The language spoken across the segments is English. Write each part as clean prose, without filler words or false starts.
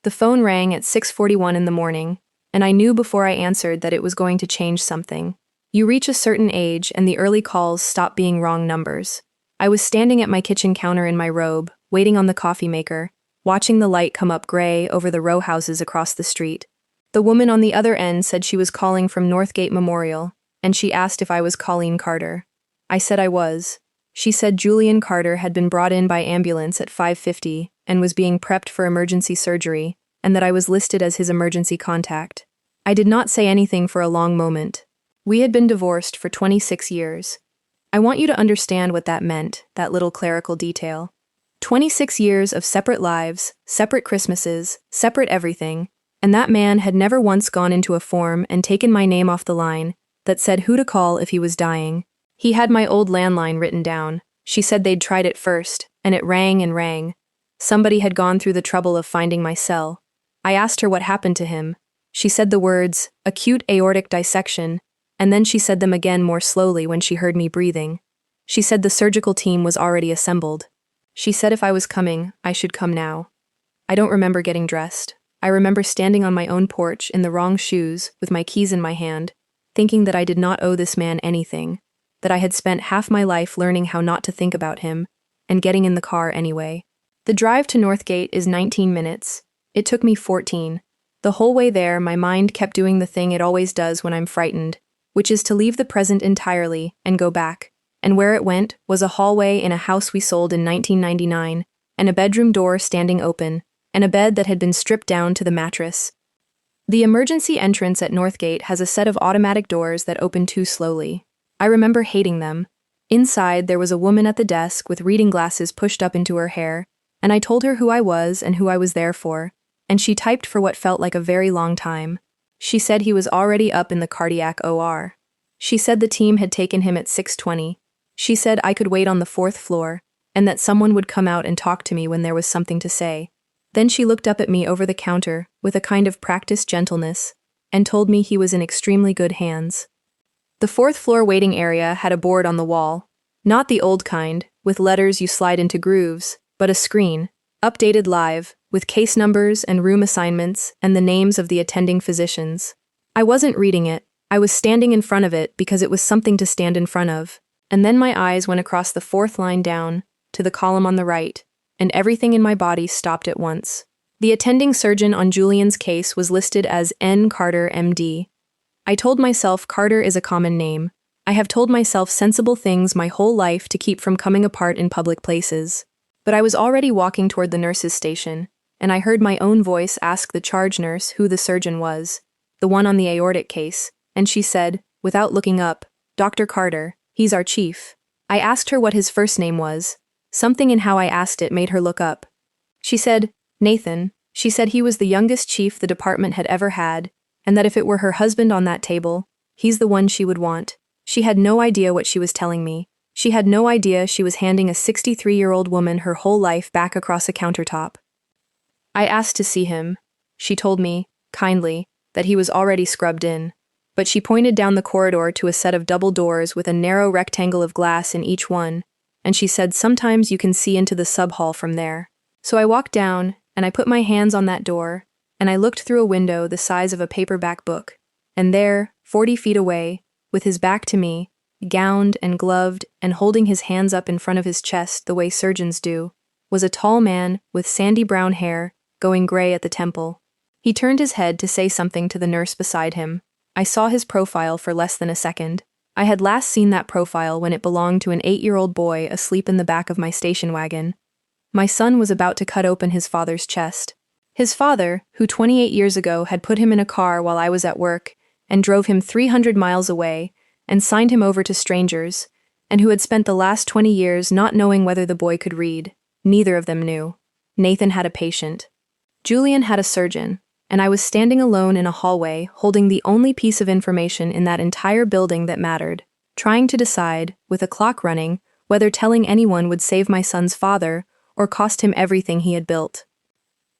The phone rang at 6:41 in the morning, and I knew before I answered that it was going to change something. You reach a certain age and the early calls stop being wrong numbers. I was standing at my kitchen counter in my robe, waiting on the coffee maker, watching the light come up gray over the row houses across the street. The woman on the other end said she was calling from Northgate Memorial, and she asked if I was Colleen Carter. I said I was. She said Julian Carter had been brought in by ambulance at 5:50 and was being prepped for emergency surgery, and that I was listed as his emergency contact. I did not say anything for a long moment. We had been divorced for 26 years. I want you to understand what that meant, that little clerical detail. 26 years of separate lives, separate Christmases, separate everything, and that man had never once gone into a form and taken my name off the line that said who to call if he was dying. He had my old landline written down. She said they'd tried it first, and it rang and rang. Somebody had gone through the trouble of finding my cell. I asked her what happened to him. She said the words, acute aortic dissection, and then she said them again more slowly when she heard me breathing. She said the surgical team was already assembled. She said if I was coming, I should come now. I don't remember getting dressed. I remember standing on my own porch in the wrong shoes with my keys in my hand, thinking that I did not owe this man anything, that I had spent half my life learning how not to think about him, and getting in the car anyway. The drive to Northgate is 19 minutes. It took me 14. The whole way there, my mind kept doing the thing it always does when I'm frightened, which is to leave the present entirely and go back. And where it went was a hallway in a house we sold in 1999, and a bedroom door standing open, and a bed that had been stripped down to the mattress. The emergency entrance at Northgate has a set of automatic doors that open too slowly. I remember hating them. Inside, there was a woman at the desk with reading glasses pushed up into her hair, and I told her who I was and who I was there for, and she typed for what felt like a very long time. She said he was already up in the cardiac OR. She said the team had taken him at 6:20. She said I could wait on the 4th floor, and that someone would come out and talk to me when there was something to say. Then she looked up at me over the counter with a kind of practiced gentleness and told me he was in extremely good hands. The 4th floor waiting area had a board on the wall, not the old kind, with letters you slide into grooves, but a screen, updated live, with case numbers and room assignments and the names of the attending physicians. I wasn't reading it, I was standing in front of it because it was something to stand in front of, and then my eyes went across the 4th line down to the column on the right, and everything in my body stopped at once. The attending surgeon on Julian's case was listed as N. Carter, MD. I told myself Carter is a common name. I have told myself sensible things my whole life to keep from coming apart in public places. But I was already walking toward the nurse's station, and I heard my own voice ask the charge nurse who the surgeon was, the one on the aortic case, and she said, without looking up, Dr. Carter, he's our chief. I asked her what his first name was. Something in how I asked it made her look up. She said, Nathan. She said he was the youngest chief the department had ever had, and that if it were her husband on that table, he's the one she would want. She had no idea what she was telling me. She had no idea she was handing a 63-year-old woman her whole life back across a countertop. I asked to see him. She told me, kindly, that he was already scrubbed in, but she pointed down the corridor to a set of double doors with a narrow rectangle of glass in each one, and she said sometimes you can see into the sub-hall from there. So I walked down, and I put my hands on that door, and I looked through a window the size of a paperback book, and there, 40 feet away, with his back to me, gowned and gloved and holding his hands up in front of his chest the way surgeons do, was a tall man with sandy brown hair going gray at the temple. He turned his head to say something to the nurse beside him. I saw his profile for less than a second. I had last seen that profile when it belonged to an 8-year-old boy asleep in the back of my station wagon. My son was about to cut open his father's chest. His father, who 28 years ago had put him in a car while I was at work and drove him 300 miles away and signed him over to strangers, and who had spent the last 20 years not knowing whether the boy could read. Neither of them knew. Nathan had a patient. Julian had a surgeon, and I was standing alone in a hallway holding the only piece of information in that entire building that mattered, trying to decide, with a clock running, whether telling anyone would save my son's father or cost him everything he had built.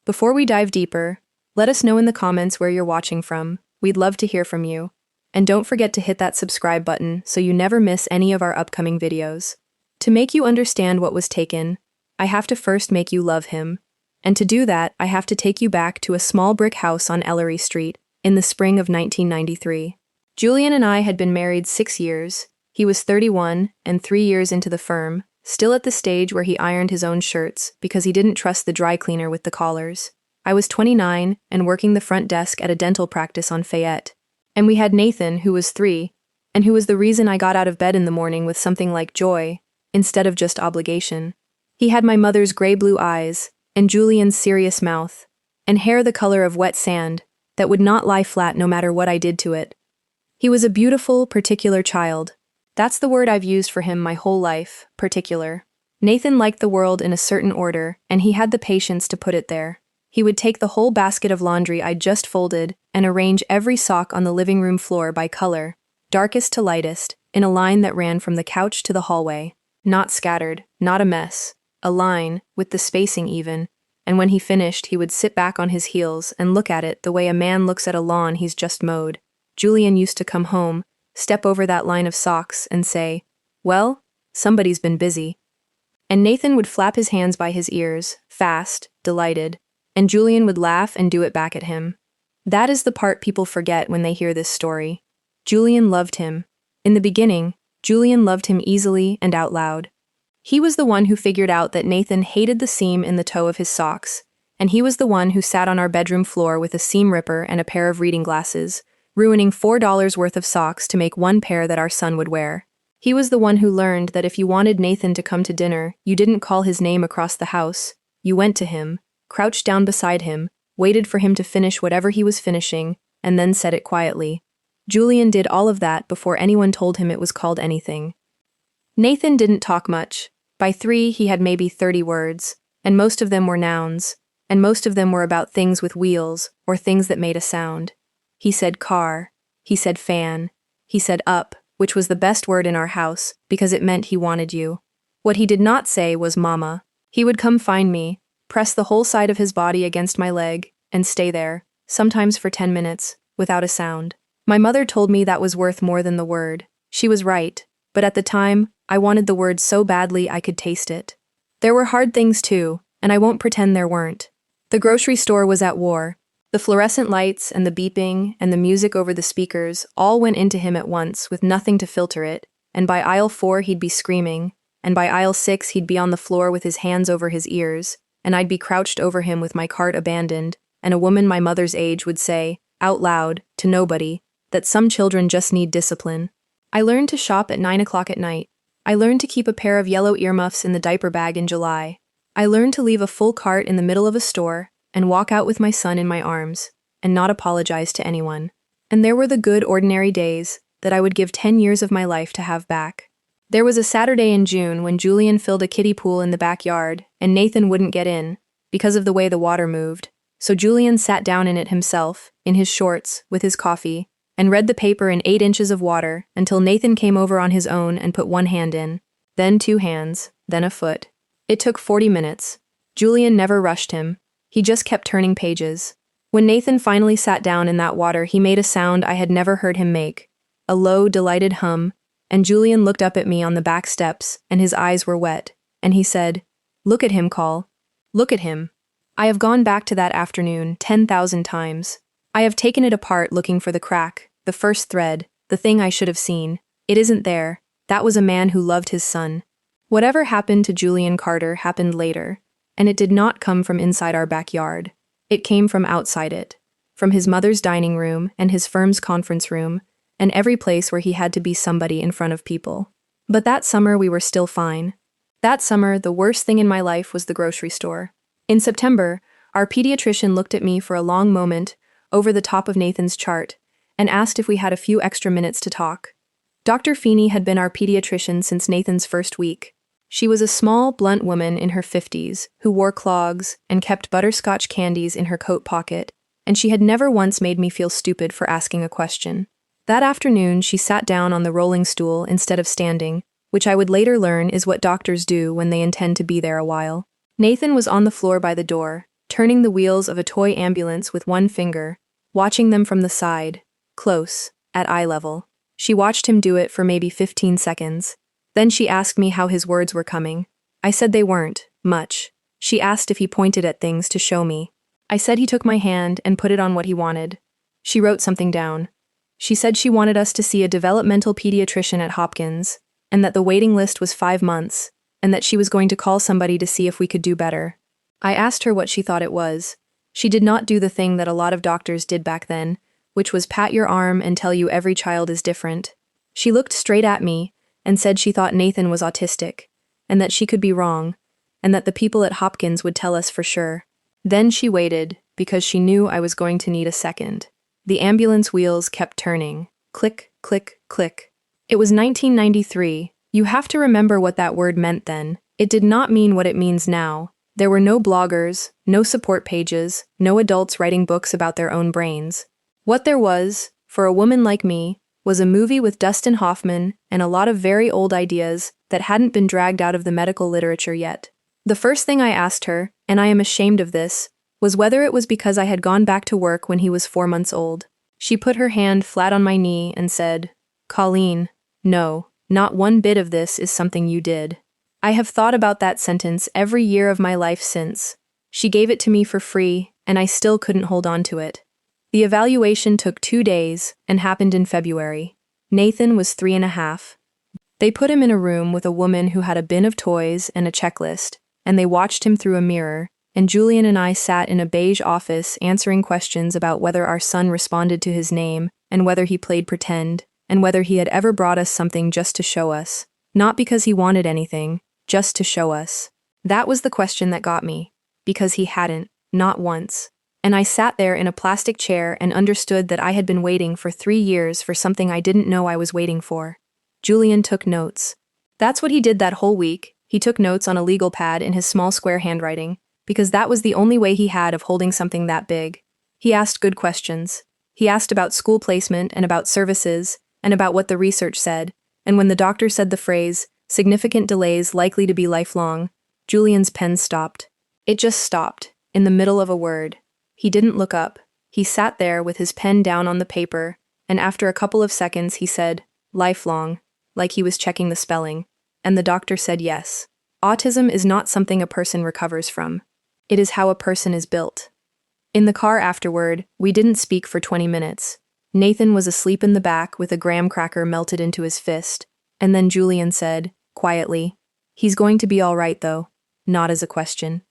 Before we dive deeper, let us know in the comments where you're watching from. We'd love to hear from you. And don't forget to hit that subscribe button so you never miss any of our upcoming videos. To make you understand what was taken, I have to first make you love him. And to do that, I have to take you back to a small brick house on Ellery Street in the spring of 1993. Julian and I had been married 6 years. He was 31 and 3 years into the firm, still at the stage where he ironed his own shirts because he didn't trust the dry cleaner with the collars. I was 29 and working the front desk at a dental practice on Fayette. And we had Nathan, who was 3, and who was the reason I got out of bed in the morning with something like joy, instead of just obligation. He had my mother's gray-blue eyes, and Julian's serious mouth, and hair the color of wet sand that would not lie flat no matter what I did to it. He was a beautiful, particular child. That's the word I've used for him my whole life, particular. Nathan liked the world in a certain order, and he had the patience to put it there. He would take the whole basket of laundry I'd just folded and arrange every sock on the living room floor by color, darkest to lightest, in a line that ran from the couch to the hallway. Not scattered, not a mess. A line, with the spacing even, and when he finished he would sit back on his heels and look at it the way a man looks at a lawn he's just mowed. Julian used to come home, step over that line of socks, and say, "Well, somebody's been busy." And Nathan would flap his hands by his ears, fast, delighted, and Julian would laugh and do it back at him. That is the part people forget when they hear this story. Julian loved him. In the beginning, Julian loved him easily and out loud. He was the one who figured out that Nathan hated the seam in the toe of his socks, and he was the one who sat on our bedroom floor with a seam ripper and a pair of reading glasses, ruining $4 worth of socks to make one pair that our son would wear. He was the one who learned that if you wanted Nathan to come to dinner, you didn't call his name across the house. You went to him, crouched down beside him, waited for him to finish whatever he was finishing, and then said it quietly. Julian did all of that before anyone told him it was called anything. Nathan didn't talk much. By 3, he had maybe 30 words, and most of them were nouns, and most of them were about things with wheels or things that made a sound. He said car, he said fan, he said up, which was the best word in our house because it meant he wanted you. What he did not say was mama. He would come find me, press the whole side of his body against my leg, and stay there, sometimes for 10 minutes, without a sound. My mother told me that was worth more than the word. She was right, but at the time, I wanted the word so badly I could taste it. There were hard things too, and I won't pretend there weren't. The grocery store was at war. The fluorescent lights and the beeping and the music over the speakers all went into him at once with nothing to filter it, and by aisle 4 he'd be screaming, and by aisle 6 he'd be on the floor with his hands over his ears, and I'd be crouched over him with my cart abandoned, and a woman my mother's age would say, out loud, to nobody, that some children just need discipline. I learned to shop at 9 o'clock at night. I learned to keep a pair of yellow earmuffs in the diaper bag in July. I learned to leave a full cart in the middle of a store and walk out with my son in my arms and not apologize to anyone. And there were the good ordinary days that I would give 10 years of my life to have back. There was a Saturday in June when Julian filled a kiddie pool in the backyard and Nathan wouldn't get in because of the way the water moved. So Julian sat down in it himself, in his shorts, with his coffee, and read the paper in 8 inches of water until Nathan came over on his own and put one hand in, then 2 hands, then a foot. It took 40 minutes. Julian never rushed him. He just kept turning pages. When Nathan finally sat down in that water, he made a sound I had never heard him make, a low, delighted hum, and Julian looked up at me on the back steps, and his eyes were wet, and he said, "Look at him, Call. Look at him." I have gone back to that afternoon 10,000 times. I have taken it apart looking for the crack, the first thread, the thing I should have seen. It isn't there. That was a man who loved his son. Whatever happened to Julian Carter happened later, and it did not come from inside our backyard. It came from outside it, from his mother's dining room and his firm's conference room, and every place where he had to be somebody in front of people. But that summer we were still fine. That summer, the worst thing in my life was the grocery store. In September, our pediatrician looked at me for a long moment over the top of Nathan's chart and asked if we had a few extra minutes to talk. Dr. Feeney had been our pediatrician since Nathan's first week. She was a small, blunt woman in her 50s who wore clogs and kept butterscotch candies in her coat pocket, and she had never once made me feel stupid for asking a question. That afternoon, she sat down on the rolling stool instead of standing, which I would later learn is what doctors do when they intend to be there a while. Nathan was on the floor by the door, turning the wheels of a toy ambulance with one finger, watching them from the side, close, at eye level. She watched him do it for maybe 15 seconds. Then she asked me how his words were coming. I said they weren't, much. She asked if he pointed at things to show me. I said he took my hand and put it on what he wanted. She wrote something down. She said she wanted us to see a developmental pediatrician at Hopkins, and that the waiting list was 5 months, and that she was going to call somebody to see if we could do better. I asked her what she thought it was. She did not do the thing that a lot of doctors did back then, which was pat your arm and tell you every child is different. She looked straight at me and said she thought Nathan was autistic, and that she could be wrong, and that the people at Hopkins would tell us for sure. Then she waited, because she knew I was going to need a second. The ambulance wheels kept turning. Click, click, click. It was 1993. You have to remember what that word meant then. It did not mean what it means now. There were no bloggers, no support pages, no adults writing books about their own brains. What there was, for a woman like me, was a movie with Dustin Hoffman and a lot of very old ideas that hadn't been dragged out of the medical literature yet. The first thing I asked her, and I am ashamed of this, was whether it was because I had gone back to work when he was 4 months old. She put her hand flat on my knee and said, "Colleen, no, not one bit of this is something you did." I have thought about that sentence every year of my life since. She gave it to me for free, and I still couldn't hold on to it. The evaluation took 2 days and happened in February. Nathan was 3.5. They put him in a room with a woman who had a bin of toys and a checklist, and they watched him through a mirror, and Julian and I sat in a beige office answering questions about whether our son responded to his name, and whether he played pretend, and whether he had ever brought us something just to show us. Not because he wanted anything, just to show us. That was the question that got me, because he hadn't, not once. And I sat there in a plastic chair and understood that I had been waiting for 3 years for something I didn't know I was waiting for. Julian took notes. That's what he did that whole week. He took notes on a legal pad in his small square handwriting, because that was the only way he had of holding something that big. He asked good questions. He asked about school placement and about services, and about what the research said, and when the doctor said the phrase, "significant delays likely to be lifelong," Julian's pen stopped. It just stopped, in the middle of a word. He didn't look up. He sat there with his pen down on the paper, and after a couple of seconds he said, "lifelong," like he was checking the spelling, and the doctor said yes. Autism is not something a person recovers from. It is how a person is built. In the car afterward, we didn't speak for 20 minutes. Nathan was asleep in the back with a graham cracker melted into his fist, and then Julian said, quietly, "He's going to be all right though," not as a question.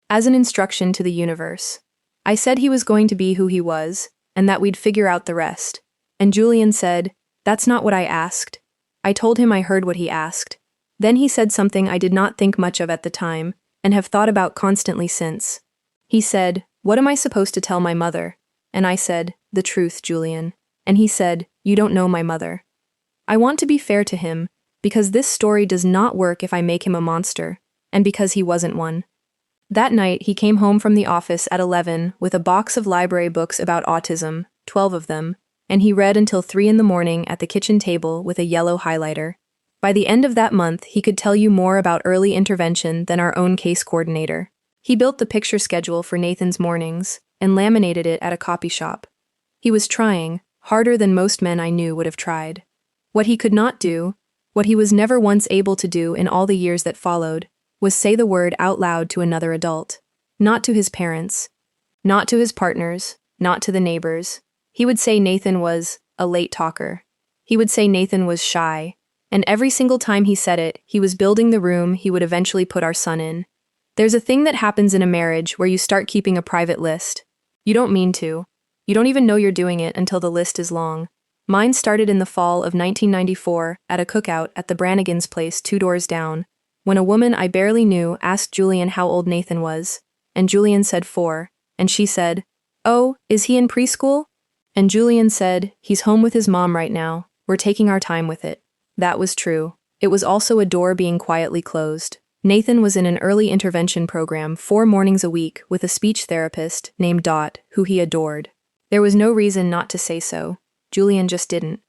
As an instruction to the universe. I said he was going to be who he was, and that we'd figure out the rest. And Julian said, "That's not what I asked." I told him I heard what he asked. Then he said something I did not think much of at the time, and have thought about constantly since. He said, "What am I supposed to tell my mother?" And I said, "The truth, Julian." And he said, "You don't know my mother." I want to be fair to him, because this story does not work if I make him a monster, and because he wasn't one. That night, he came home from the office at 11 with a box of library books about autism, 12 of them, and he read until 3 in the morning at the kitchen table with a yellow highlighter. By the end of that month, he could tell you more about early intervention than our own case coordinator. He built the picture schedule for Nathan's mornings and laminated it at a copy shop. He was trying, harder than most men I knew would have tried. What he could not do, what he was never once able to do in all the years that followed, was say the word out loud to another adult. Not to his parents, not to his partners, not to the neighbors. He would say Nathan was a late talker. He would say Nathan was shy, and every single time he said it, he was building the room he would eventually put our son in. There's a thing that happens in a marriage where you start keeping a private list. You don't mean to. You don't even know you're doing it until the list is long. Mine started in the fall of 1994 at a cookout at the Brannigan's place 2 doors down, when a woman I barely knew asked Julian how old Nathan was, and Julian said 4, and she said, "Oh, is he in preschool?" And Julian said, "He's home with his mom right now. We're taking our time with it." That was true. It was also a door being quietly closed. Nathan was in an early intervention program 4 mornings a week with a speech therapist named Dot, who he adored. There was no reason not to say so. Julian just didn't.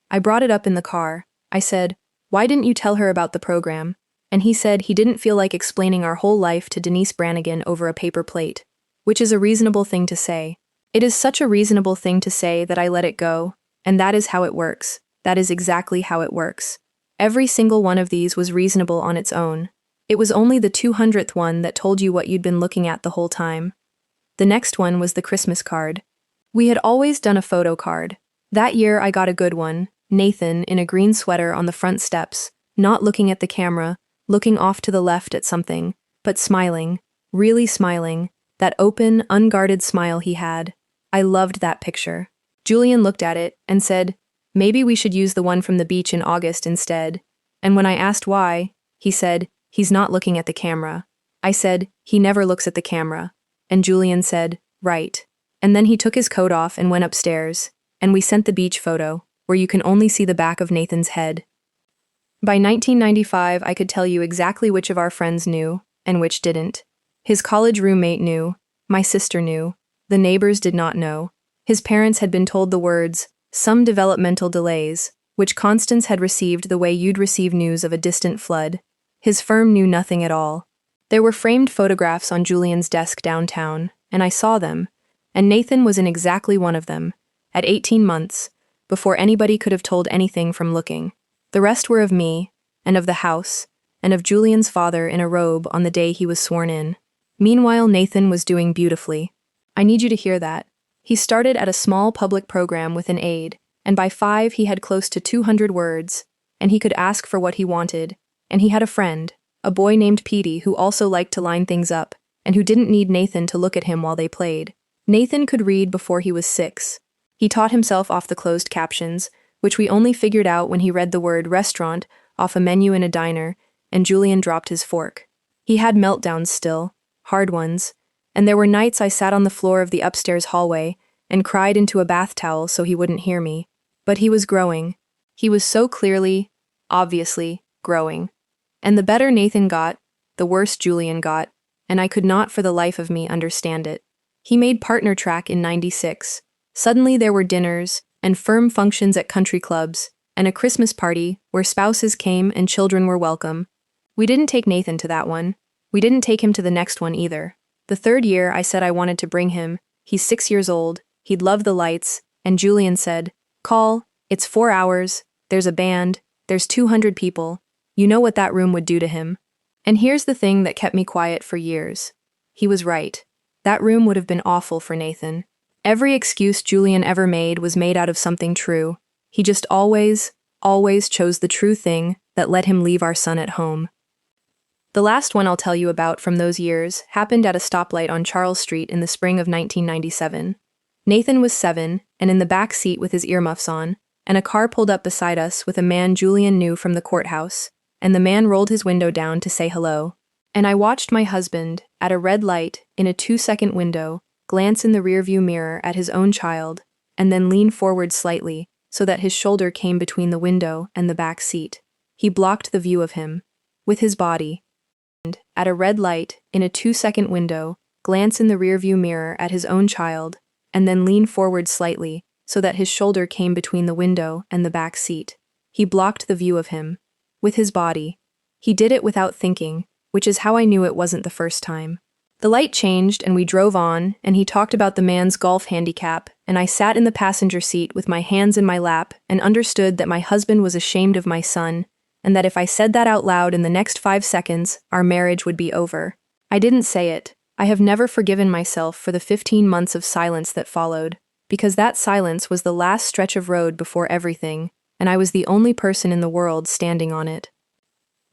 I brought it up in the car. I said, "Why didn't you tell her about the program?" And he said he didn't feel like explaining our whole life to Denise Brannigan over a paper plate, which is a reasonable thing to say. It is such a reasonable thing to say that I let it go, and that is how it works. That is exactly how it works. Every single one of these was reasonable on its own. It was only the 200th one that told you what you'd been looking at the whole time. The next one was the Christmas card. We had always done a photo card. That year I got a good one, Nathan in a green sweater on the front steps, not looking at the camera, looking off to the left at something, but smiling, really smiling, that open, unguarded smile he had. I loved that picture. Julian looked at it and said, "Maybe we should use the one from the beach in August instead." And when I asked why, he said, "He's not looking at the camera." I said, "He never looks at the camera." And Julian said, "Right." And then he took his coat off and went upstairs, and we sent the beach photo, where you can only see the back of Nathan's head. By 1995, I could tell you exactly which of our friends knew, and which didn't. His college roommate knew, my sister knew, the neighbors did not know. His parents had been told the words, "some developmental delays," which Constance had received the way you'd receive news of a distant flood. His firm knew nothing at all. There were framed photographs on Julian's desk downtown, and I saw them, and Nathan was in exactly one of them, at 18 months, before anybody could have told anything from looking. The rest were of me, and of the house, and of Julian's father in a robe on the day he was sworn in. Meanwhile, Nathan was doing beautifully. I need you to hear that. He started at a small public program with an aide, and by 5 he had close to 200 words, and he could ask for what he wanted, and he had a friend, a boy named Petey who also liked to line things up, and who didn't need Nathan to look at him while they played. Nathan could read before he was 6. He taught himself off the closed captions, which we only figured out when he read the word restaurant off a menu in a diner, and Julian dropped his fork. He had meltdowns still, hard ones, and there were nights I sat on the floor of the upstairs hallway and cried into a bath towel so he wouldn't hear me. But he was growing. He was so clearly, obviously, growing. And the better Nathan got, the worse Julian got, and I could not for the life of me understand it. He made partner track in 96. Suddenly there were dinners and firm functions at country clubs and a Christmas party where spouses came and children were welcome. We didn't take Nathan to that one. We didn't take him to the next one either. The 3rd year I said I wanted to bring him. He's 6 years old. He'd love the lights. And Julian said, "Call, it's 4 hours. There's a band. There's 200 people. You know what that room would do to him." And here's the thing that kept me quiet for years. He was right. That room would have been awful for Nathan. Every excuse Julian ever made was made out of something true. He just always chose the true thing that let him leave our son at home. The last one I'll tell you about from those years happened at a stoplight on Charles Street in the spring of 1997. Nathan was 7 and in the back seat with his earmuffs on, and a car pulled up beside us with a man Julian knew from the courthouse, and the man rolled his window down to say hello. And I watched my husband, at a red light, in a 2-second window, glance in the rearview mirror at his own child, and then lean forward slightly so that his shoulder came between the window and the back seat. He blocked the view of him. With his body. And, at a red light, in a 2-second window, glance in the rearview mirror at his own child, and then lean forward slightly so that his shoulder came between the window and the back seat. He blocked the view of him. With his body. He did it without thinking, which is how I knew it wasn't the first time. The light changed and we drove on, and he talked about the man's golf handicap, and I sat in the passenger seat with my hands in my lap and understood that my husband was ashamed of my son, and that if I said that out loud in the next 5 seconds, our marriage would be over. I didn't say it. I have never forgiven myself for the 15 months of silence that followed, because that silence was the last stretch of road before everything, and I was the only person in the world standing on it.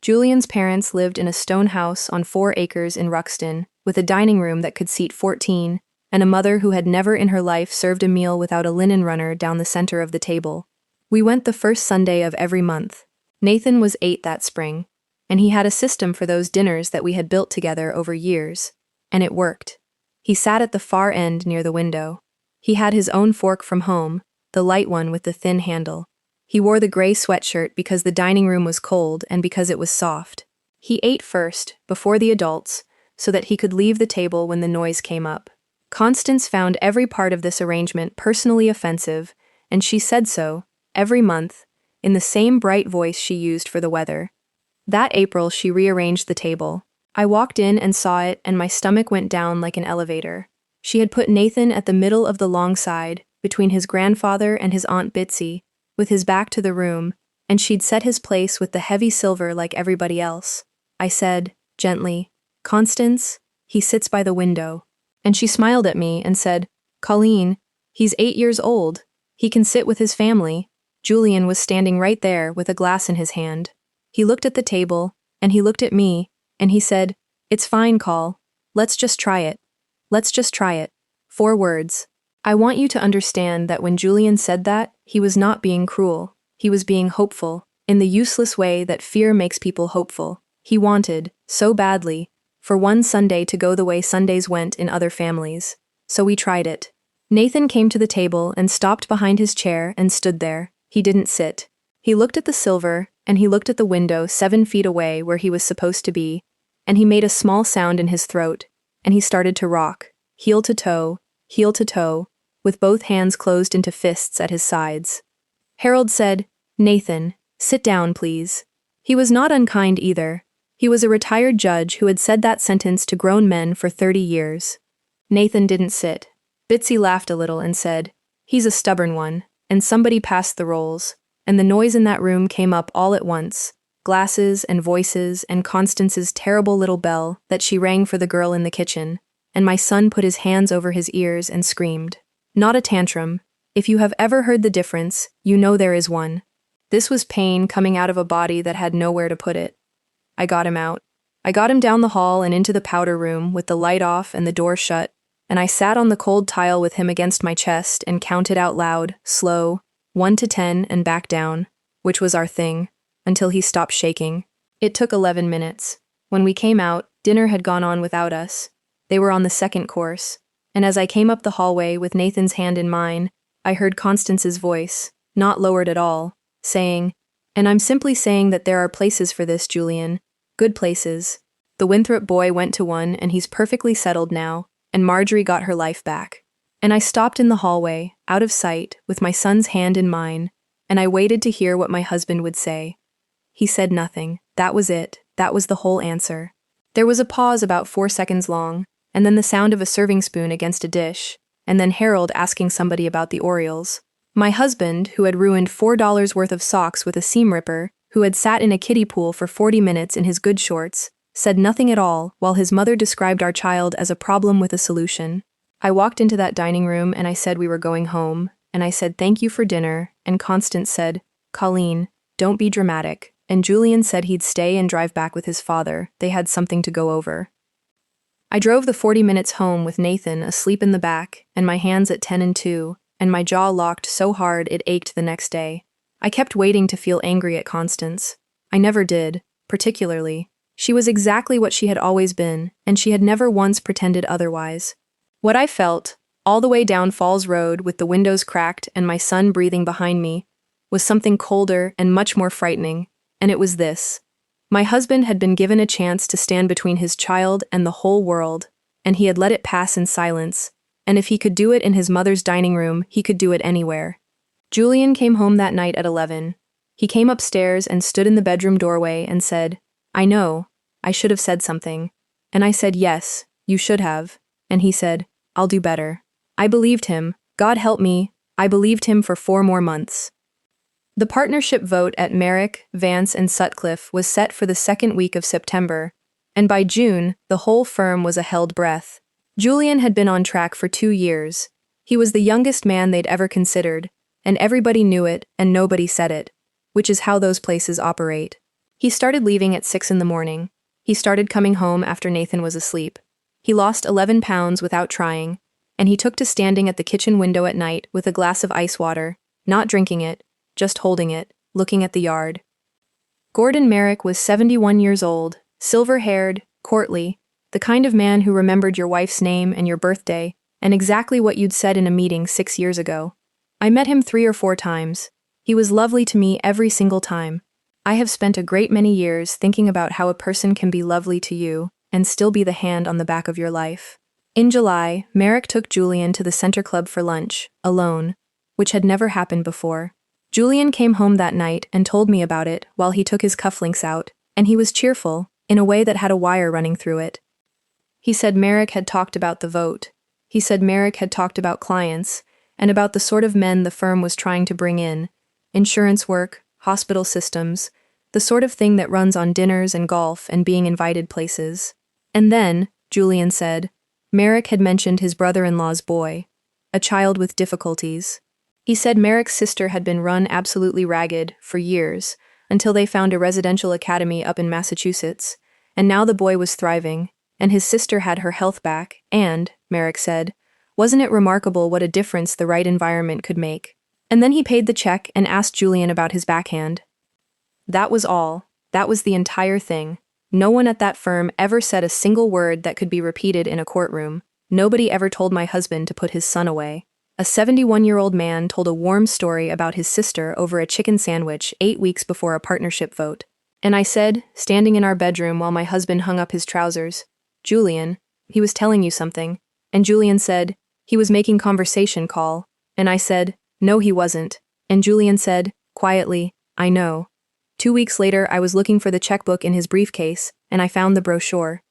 Julian's parents lived in a stone house on 4 acres in Ruxton, with a dining room that could seat 14, and a mother who had never in her life served a meal without a linen runner down the center of the table. We went the first Sunday of every month. Nathan was 8 that spring, and he had a system for those dinners that we had built together over years, and it worked. He sat at the far end near the window. He had his own fork from home, the light one with the thin handle. He wore the gray sweatshirt because the dining room was cold and because it was soft. He ate first, before the adults, so that he could leave the table when the noise came up. Constance found every part of this arrangement personally offensive, and she said so, every month, in the same bright voice she used for the weather. That April she rearranged the table. I walked in and saw it, and my stomach went down like an elevator. She had put Nathan at the middle of the long side, between his grandfather and his Aunt Bitsy, with his back to the room, and she'd set his place with the heavy silver like everybody else. I said, gently. "Constance, he sits by the window." And she smiled at me and said, "Colleen, he's 8 years old. He can sit with his family." Julian was standing right there with a glass in his hand. He looked at the table, and he looked at me, and he said, "It's fine, Col. Let's just try it. Let's just try it." 4 words. I want you to understand that when Julian said that, he was not being cruel. He was being hopeful, in the useless way that fear makes people hopeful. He wanted, so badly, for one Sunday to go the way Sundays went in other families. So we tried it. Nathan came to the table and stopped behind his chair and stood there. He didn't sit. He looked at the silver, and he looked at the window 7 feet away where he was supposed to be, and he made a small sound in his throat, and he started to rock, heel to toe, with both hands closed into fists at his sides. Harold said, "Nathan, sit down, please." He was not unkind either. He was a retired judge who had said that sentence to grown men for 30 years. Nathan didn't sit. Bitsy laughed a little and said, "He's a stubborn one," and somebody passed the rolls, and the noise in that room came up all at once, glasses and voices and Constance's terrible little bell that she rang for the girl in the kitchen, and my son put his hands over his ears and screamed. Not a tantrum. If you have ever heard the difference, you know there is one. This was pain coming out of a body that had nowhere to put it. I got him out. I got him down the hall and into the powder room with the light off and the door shut, and I sat on the cold tile with him against my chest and counted out loud, slow, 1 to 10 and back down, which was our thing, until he stopped shaking. It took 11 minutes. When we came out, dinner had gone on without us. They were on the second course, and as I came up the hallway with Nathan's hand in mine, I heard Constance's voice, not lowered at all, saying, "And I'm simply saying that there are places for this, Julian. Good places. The Winthrop boy went to one and he's perfectly settled now, and Marjorie got her life back." And I stopped in the hallway, out of sight, with my son's hand in mine, and I waited to hear what my husband would say. He said nothing. That was it. That was the whole answer. There was a pause about 4 seconds long, and then the sound of a serving spoon against a dish, and then Harold asking somebody about the Orioles. My husband, who had ruined $4 worth of socks with a seam ripper, who had sat in a kiddie pool for 40 minutes in his good shorts, said nothing at all while his mother described our child as a problem with a solution. I walked into that dining room and I said we were going home, and I said thank you for dinner, and Constance said, "Colleen, don't be dramatic," and Julian said he'd stay and drive back with his father. They had something to go over. I drove the 40 minutes home with Nathan asleep in the back, and my hands at 10 and 2, and my jaw locked so hard it ached the next day. I kept waiting to feel angry at Constance. I never did, particularly. She was exactly what she had always been, and she had never once pretended otherwise. What I felt, all the way down Falls Road with the windows cracked and my son breathing behind me, was something colder and much more frightening, and it was this. My husband had been given a chance to stand between his child and the whole world, and he had let it pass in silence, and if he could do it in his mother's dining room, he could do it anywhere. Julian came home that night at 11. He came upstairs and stood in the bedroom doorway and said, "I know, I should have said something." And I said, "Yes, you should have." And he said, "I'll do better." I believed him. God help me, I believed him for 4 more months. The partnership vote at Merrick, Vance, and Sutcliffe was set for the 2nd week of September, and by June, the whole firm was a held breath. Julian had been on track for 2 years. He was the youngest man they'd ever considered, and everybody knew it and nobody said it, which is how those places operate. He started leaving at 6 in the morning. He started coming home after Nathan was asleep. He lost 11 pounds without trying, and he took to standing at the kitchen window at night with a glass of ice water, not drinking it, just holding it, looking at the yard. Gordon Merrick was 71 years old, silver-haired, courtly, the kind of man who remembered your wife's name and your birthday, and exactly what you'd said in a meeting 6 years ago. I met him 3 or 4 times. He was lovely to me every single time. I have spent a great many years thinking about how a person can be lovely to you and still be the hand on the back of your life. In July, Merrick took Julian to the Center Club for lunch, alone, which had never happened before. Julian came home that night and told me about it while he took his cufflinks out, and he was cheerful, in a way that had a wire running through it. He said Merrick had talked about the vote. He said Merrick had talked about clients, and about the sort of men the firm was trying to bring in, insurance work, hospital systems, The sort of thing that runs on dinners and golf and being invited places. And then, Julian said, Merrick had mentioned his brother-in-law's boy, a child with difficulties. He said Merrick's sister had been run absolutely ragged for years, until they found a residential academy up in Massachusetts, and now the boy was thriving, and his sister had her health back, and, Merrick said, wasn't it remarkable what a difference the right environment could make? And then he paid the check and asked Julian about his backhand. That was all. That was the entire thing. No one at that firm ever said a single word that could be repeated in a courtroom. Nobody ever told my husband to put his son away. A 71-year-old man told a warm story about his sister over a chicken sandwich 8 weeks before a partnership vote. And I said, standing in our bedroom while my husband hung up his trousers, Julian, he was telling you something. And Julian said, he was making conversation call. And I said, no, he wasn't. And Julian said, quietly, I know. 2 weeks later, I was looking for the checkbook in his briefcase, and I found the brochure.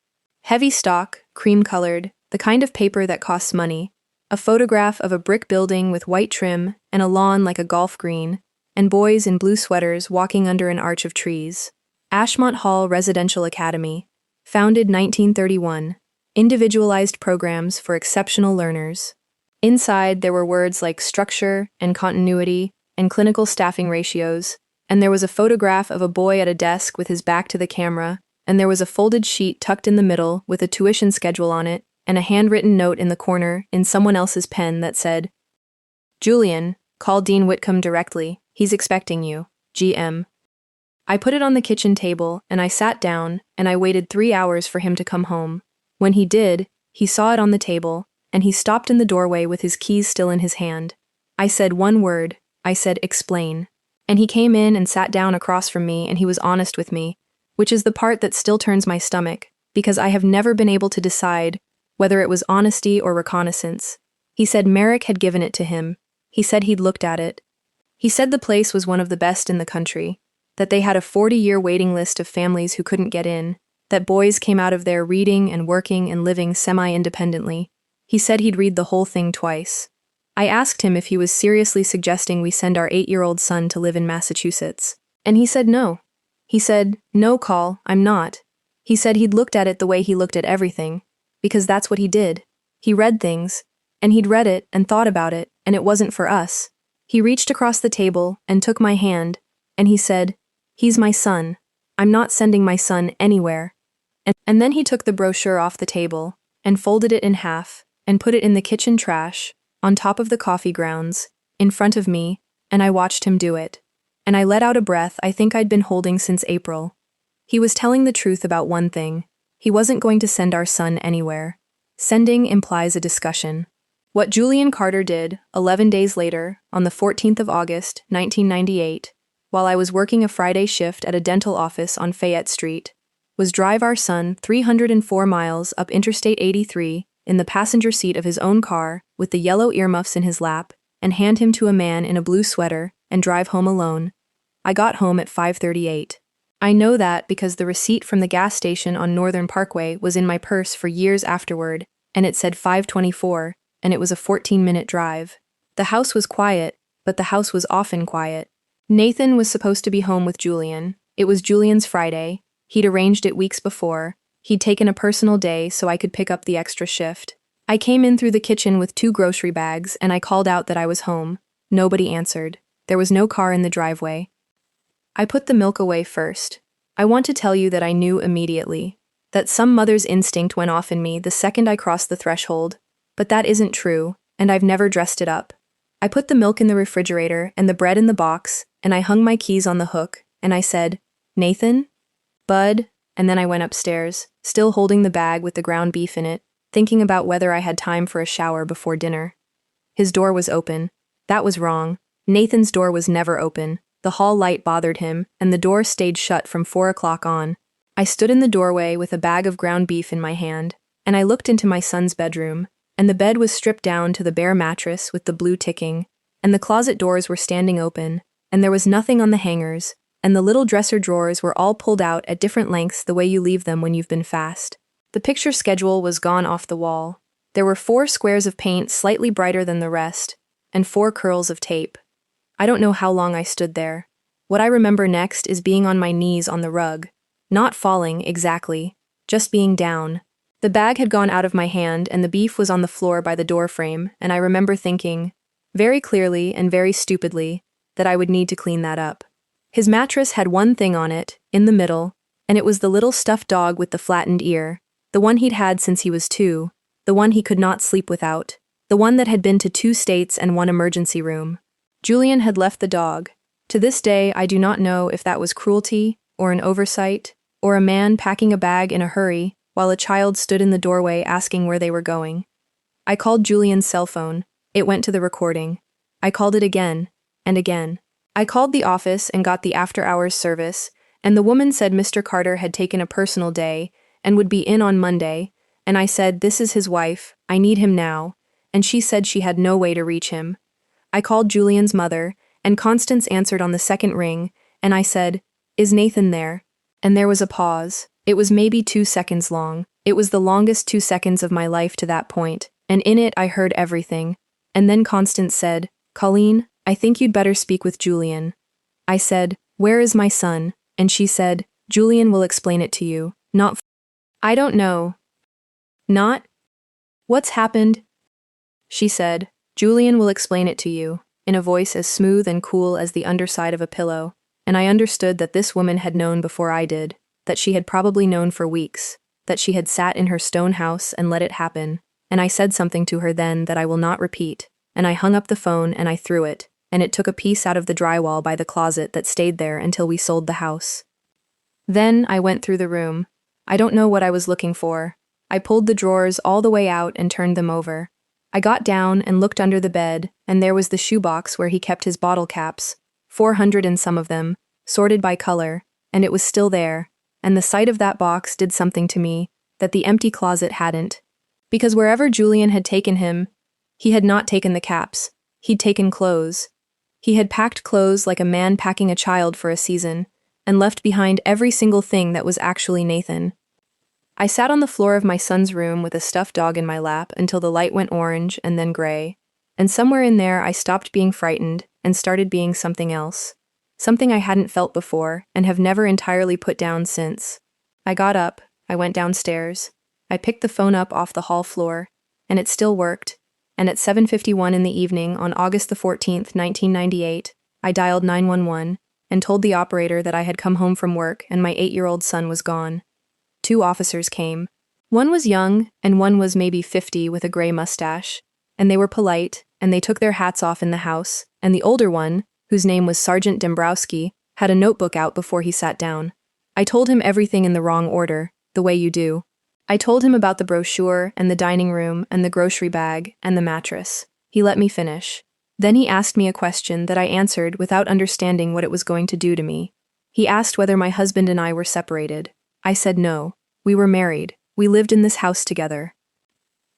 Heavy stock, cream-colored, the kind of paper that costs money, a photograph of a brick building with white trim and a lawn like a golf green, and boys in blue sweaters walking under an arch of trees. Ashmont Hall Residential Academy, founded 1931, individualized programs for exceptional learners. Inside, there were words like structure and continuity and clinical staffing ratios, and there was a photograph of a boy at a desk with his back to the camera, and there was a folded sheet tucked in the middle with a tuition schedule on it, and a handwritten note in the corner in someone else's pen that said, Julian, call Dean Whitcomb directly. He's expecting you. GM. I put it on the kitchen table, and I sat down, and I waited 3 hours for him to come home. When he did, he saw it on the table, and he stopped in the doorway with his keys still in his hand. I said one word. I said, explain. And he came in and sat down across from me, and he was honest with me, which is the part that still turns my stomach, because I have never been able to decide whether it was honesty or reconnaissance. He said Merrick had given it to him. He said he'd looked at it. He said the place was one of the best in the country, that they had a 40-year waiting list of families who couldn't get in, that boys came out of there reading and working and living semi-independently. He said he'd read the whole thing twice. I asked him if he was seriously suggesting we send our 8-year-old son to live in Massachusetts, and he said no. He said, no, Call, I'm not. He said he'd looked at it the way he looked at everything, because that's what he did. He read things, and he'd read it and thought about it, and it wasn't for us. He reached across the table and took my hand, and he said, he's my son. I'm not sending my son anywhere. And then he took the brochure off the table and folded it in half and put it in the kitchen trash on top of the coffee grounds, in front of me, and I watched him do it. And I let out a breath I think I'd been holding since April. He was telling the truth about one thing. He wasn't going to send our son anywhere. Sending implies a discussion. What Julian Carter did, 11 days later, on the 14th of August, 1998, while I was working a Friday shift at a dental office on Fayette Street, was drive our son 304 miles up Interstate 83 in the passenger seat of his own car with the yellow earmuffs in his lap, and hand him to a man in a blue sweater and drive home alone. I got home at 5:38. I know that because the receipt from the gas station on Northern Parkway was in my purse for years afterward, and it said 5:24, and it was a 14-minute drive. The house was quiet, but the house was often quiet. Nathan was supposed to be home with Julian. It was Julian's Friday. He'd arranged it weeks before. He'd taken a personal day so I could pick up the extra shift. I came in through the kitchen with 2 grocery bags, and I called out that I was home. Nobody answered. There was no car in the driveway. I put the milk away first. I want to tell you that I knew immediately, that some mother's instinct went off in me the second I crossed the threshold, but that isn't true, and I've never dressed it up. I put the milk in the refrigerator and the bread in the box, and I hung my keys on the hook, and I said, Nathan? Bud? And then I went upstairs, still holding the bag with the ground beef in it, thinking about whether I had time for a shower before dinner. His door was open. That was wrong. Nathan's door was never open. The hall light bothered him, and the door stayed shut from 4 o'clock on. I stood in the doorway with a bag of ground beef in my hand, and I looked into my son's bedroom, and the bed was stripped down to the bare mattress with the blue ticking, and the closet doors were standing open, and there was nothing on the hangers, and the little dresser drawers were all pulled out at different lengths the way you leave them when you've been fast. The picture schedule was gone off the wall. There were 4 squares of paint slightly brighter than the rest, and 4 curls of tape. I don't know how long I stood there. What I remember next is being on my knees on the rug. Not falling, exactly. Just being down. The bag had gone out of my hand and the beef was on the floor by the door frame, and I remember thinking, very clearly and very stupidly, that I would need to clean that up. His mattress had one thing on it, in the middle, and it was the little stuffed dog with the flattened ear, the one he'd had since he was 2, the one he could not sleep without, the one that had been to 2 states and 1 emergency room. Julian had left the dog. To this day, I do not know if that was cruelty, or an oversight, or a man packing a bag in a hurry, while a child stood in the doorway asking where they were going. I called Julian's cell phone. It went to the recording. I called it again, and again. I called the office and got the after-hours service, and the woman said Mr. Carter had taken a personal day and would be in on Monday, and I said, "This is his wife, I need him now," and she said she had no way to reach him. I called Julian's mother, and Constance answered on the second ring, and I said, "Is Nathan there?" And there was a pause. It was maybe 2 seconds long. It was the longest 2 seconds of my life to that point, and in it I heard everything. And then Constance said, "Colleen, I think you'd better speak with Julian." I said, "Where is my son?" And she said, "Julian will explain it to you. Not I don't know. Not? What's happened?" She said, "Julian will explain it to you," in a voice as smooth and cool as the underside of a pillow, and I understood that this woman had known before I did, that she had probably known for weeks, that she had sat in her stone house and let it happen, and I said something to her then that I will not repeat, and I hung up the phone and I threw it, and it took a piece out of the drywall by the closet that stayed there until we sold the house. Then I went through the room. I don't know what I was looking for. I pulled the drawers all the way out and turned them over. I got down and looked under the bed, and there was the shoebox where he kept his bottle caps, 400 and some of them, sorted by color, and it was still there, and the sight of that box did something to me that the empty closet hadn't. Because wherever Julian had taken him, he had not taken the caps, he'd taken clothes. He had packed clothes like a man packing a child for a season, and left behind every single thing that was actually Nathan. I sat on the floor of my son's room with a stuffed dog in my lap until the light went orange and then gray, and somewhere in there I stopped being frightened and started being something else. Something I hadn't felt before and have never entirely put down since. I got up, I went downstairs, I picked the phone up off the hall floor, and it still worked, and at 7:51 in the evening on August the 14th, 1998, I dialed 911 and told the operator that I had come home from work and my 8-year-old son was gone. 2 officers came. One was young, and one was maybe 50 with a gray mustache, and they were polite, and they took their hats off in the house, and the older one, whose name was Sergeant Dombrowski, had a notebook out before he sat down. I told him everything in the wrong order, the way you do. I told him about the brochure and the dining room and the grocery bag and the mattress. He let me finish. Then he asked me a question that I answered without understanding what it was going to do to me. He asked whether my husband and I were separated. I said no. We were married. We lived in this house together.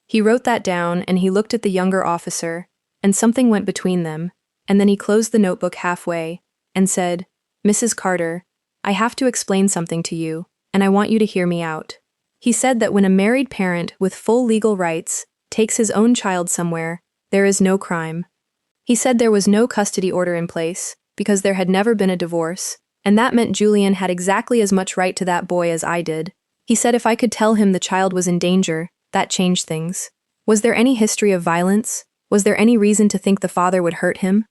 He wrote that down and he looked at the younger officer, and something went between them, and then he closed the notebook halfway and said, "Mrs. Carter, I have to explain something to you, and I want you to hear me out." He said that when a married parent with full legal rights takes his own child somewhere, there is no crime. He said there was no custody order in place because there had never been a divorce, and that meant Julian had exactly as much right to that boy as I did. He said if I could tell him the child was in danger, that changed things. Was there any history of violence? Was there any reason to think the father would hurt him?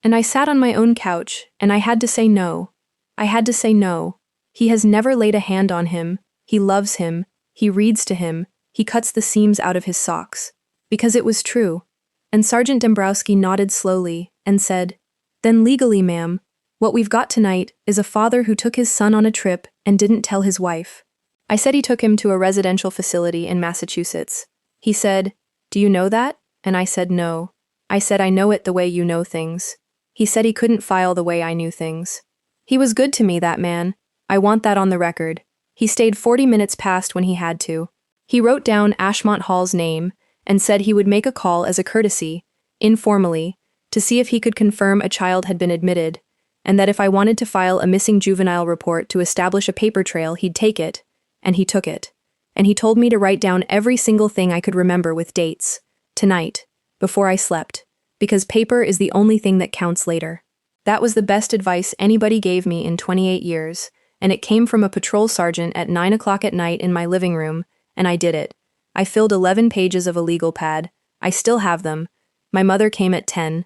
And I sat on my own couch, and I had to say no. I had to say no. He has never laid a hand on him. He loves him. He reads to him. He cuts the seams out of his socks. Because it was true. And Sergeant Dombrowski nodded slowly and said, "Then legally, ma'am, what we've got tonight is a father who took his son on a trip and didn't tell his wife." I said he took him to a residential facility in Massachusetts. He said, "Do you know that?" And I said no. I said I know it the way you know things. He said he couldn't file the way I knew things. He was good to me, that man. I want that on the record. He stayed 40 minutes past when he had to. He wrote down Ashmont Hall's name and said he would make a call as a courtesy, informally, to see if he could confirm a child had been admitted, and that if I wanted to file a missing juvenile report to establish a paper trail, he'd take it, and he took it. And he told me to write down every single thing I could remember with dates, tonight, before I slept, because paper is the only thing that counts later. That was the best advice anybody gave me in 28 years, and it came from a patrol sergeant at 9 o'clock at night in my living room, and I did it. I filled 11 pages of a legal pad. I still have them. My mother came at 10.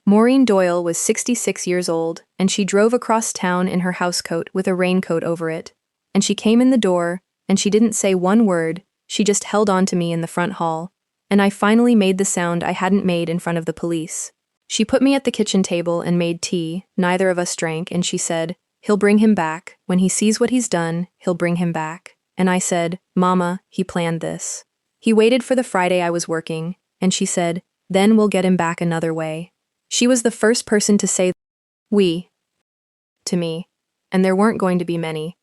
Maureen Doyle was 66 years old, and she drove across town in her housecoat with a raincoat over it. And she came in the door, and she didn't say one word, she just held on to me in the front hall. And I finally made the sound I hadn't made in front of the police. She put me at the kitchen table and made tea, neither of us drank, and she said, "He'll bring him back. When he sees what he's done, he'll bring him back." And I said, "Mama, he planned this. He waited for the Friday I was working," and she said, "Then we'll get him back another way." She was the first person to say "we" to me, and there weren't going to be many.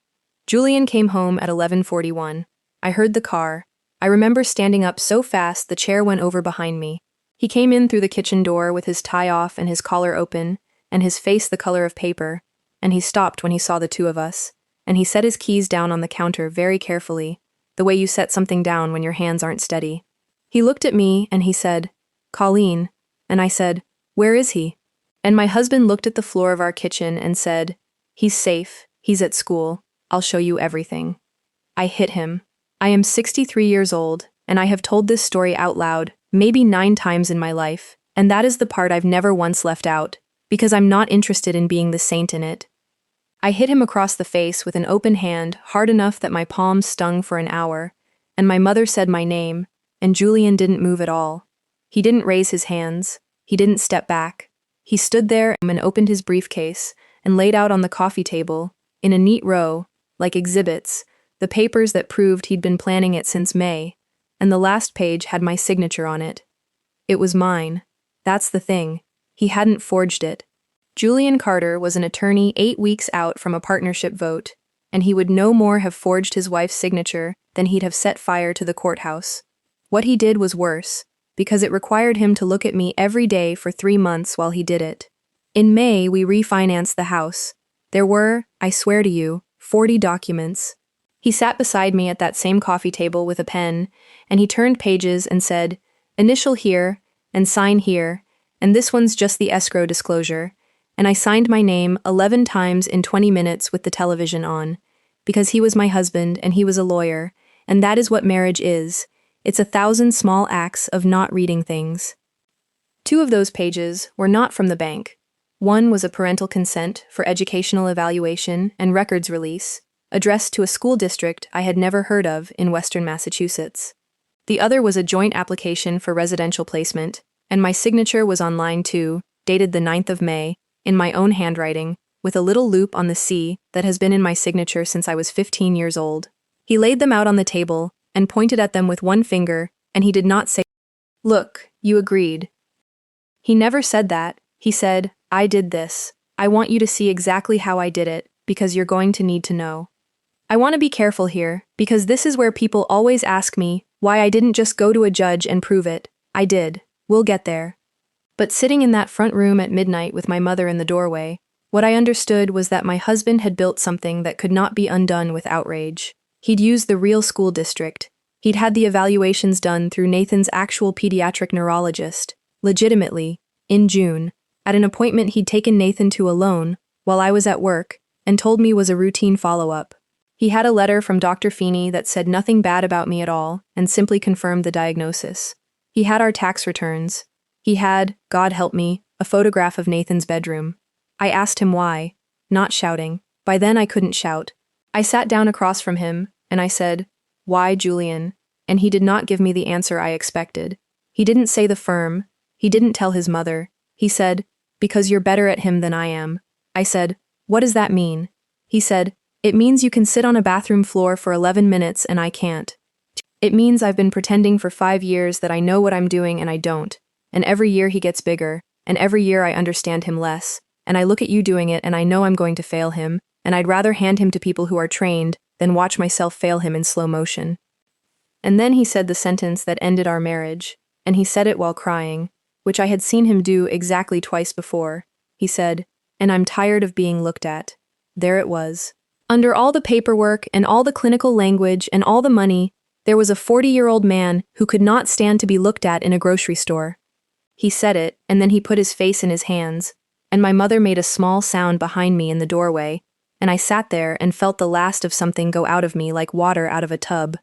Julian came home at 11:41. I heard the car. I remember standing up so fast the chair went over behind me. He came in through the kitchen door with his tie off and his collar open, and his face the color of paper, and he stopped when he saw the two of us, and he set his keys down on the counter very carefully, the way you set something down when your hands aren't steady. He looked at me and he said, "Colleen," and I said, "Where is he?" And my husband looked at the floor of our kitchen and said, "He's safe, he's at school, I'll show you everything." I hit him. I am 63 years old, and I have told this story out loud, maybe 9 times in my life, and that is the part I've never once left out, because I'm not interested in being the saint in it. I hit him across the face with an open hand, hard enough that my palms stung for an hour, and my mother said my name, and Julian didn't move at all. He didn't raise his hands. He didn't step back. He stood there and opened his briefcase and laid out on the coffee table, in a neat row, like exhibits, the papers that proved he'd been planning it since May, and the last page had my signature on it. It was mine. That's the thing. He hadn't forged it. Julian Carter was an attorney 8 weeks out from a partnership vote, and he would no more have forged his wife's signature than he'd have set fire to the courthouse. What he did was worse, because it required him to look at me every day for 3 months while he did it. In May, we refinanced the house. There were, I swear to you, 40 documents. He sat beside me at that same coffee table with a pen, and he turned pages and said, "Initial here, and sign here, and this one's just the escrow disclosure." And I signed my name 11 times in 20 minutes with the television on, because he was my husband and he was a lawyer, and that is what marriage is. It's 1,000 small acts of not reading things. 2 of those pages were not from the bank. One was a parental consent for educational evaluation and records release, addressed to a school district I had never heard of in Western Massachusetts. The other was a joint application for residential placement, and my signature was on line 2, dated the 9th of May, in my own handwriting, with a little loop on the C that has been in my signature since I was 15 years old. He laid them out on the table and pointed at them with one finger, and he did not say, "Look, you agreed." He never said that. He said, "I did this. I want you to see exactly how I did it, because you're going to need to know." I want to be careful here, because this is where people always ask me why I didn't just go to a judge and prove it. I did. We'll get there. But sitting in that front room at midnight with my mother in the doorway, what I understood was that my husband had built something that could not be undone with outrage. He'd used the real school district. He'd had the evaluations done through Nathan's actual pediatric neurologist, legitimately, in June, at an appointment he'd taken Nathan to alone, while I was at work, and told me was a routine follow-up. He had a letter from Dr. Feeney that said nothing bad about me at all, and simply confirmed the diagnosis. He had our tax returns. He had, God help me, a photograph of Nathan's bedroom. I asked him why, not shouting. By then I couldn't shout. I sat down across from him, and I said, "Why, Julian?" And he did not give me the answer I expected. He didn't say the firm. He didn't tell his mother. He said, "Because you're better at him than I am." I said, "What does that mean?" He said, "It means you can sit on a bathroom floor for 11 minutes and I can't. It means I've been pretending for 5 years that I know what I'm doing and I don't. And every year he gets bigger, and every year I understand him less, and I look at you doing it and I know I'm going to fail him, and I'd rather hand him to people who are trained than watch myself fail him in slow motion." And then he said the sentence that ended our marriage, and he said it while crying, which I had seen him do exactly twice before. He said, "And I'm tired of being looked at." There it was. Under all the paperwork and all the clinical language and all the money, there was a 40-year-old man who could not stand to be looked at in a grocery store. He said it, and then he put his face in his hands, and my mother made a small sound behind me in the doorway, and I sat there and felt the last of something go out of me like water out of a tub.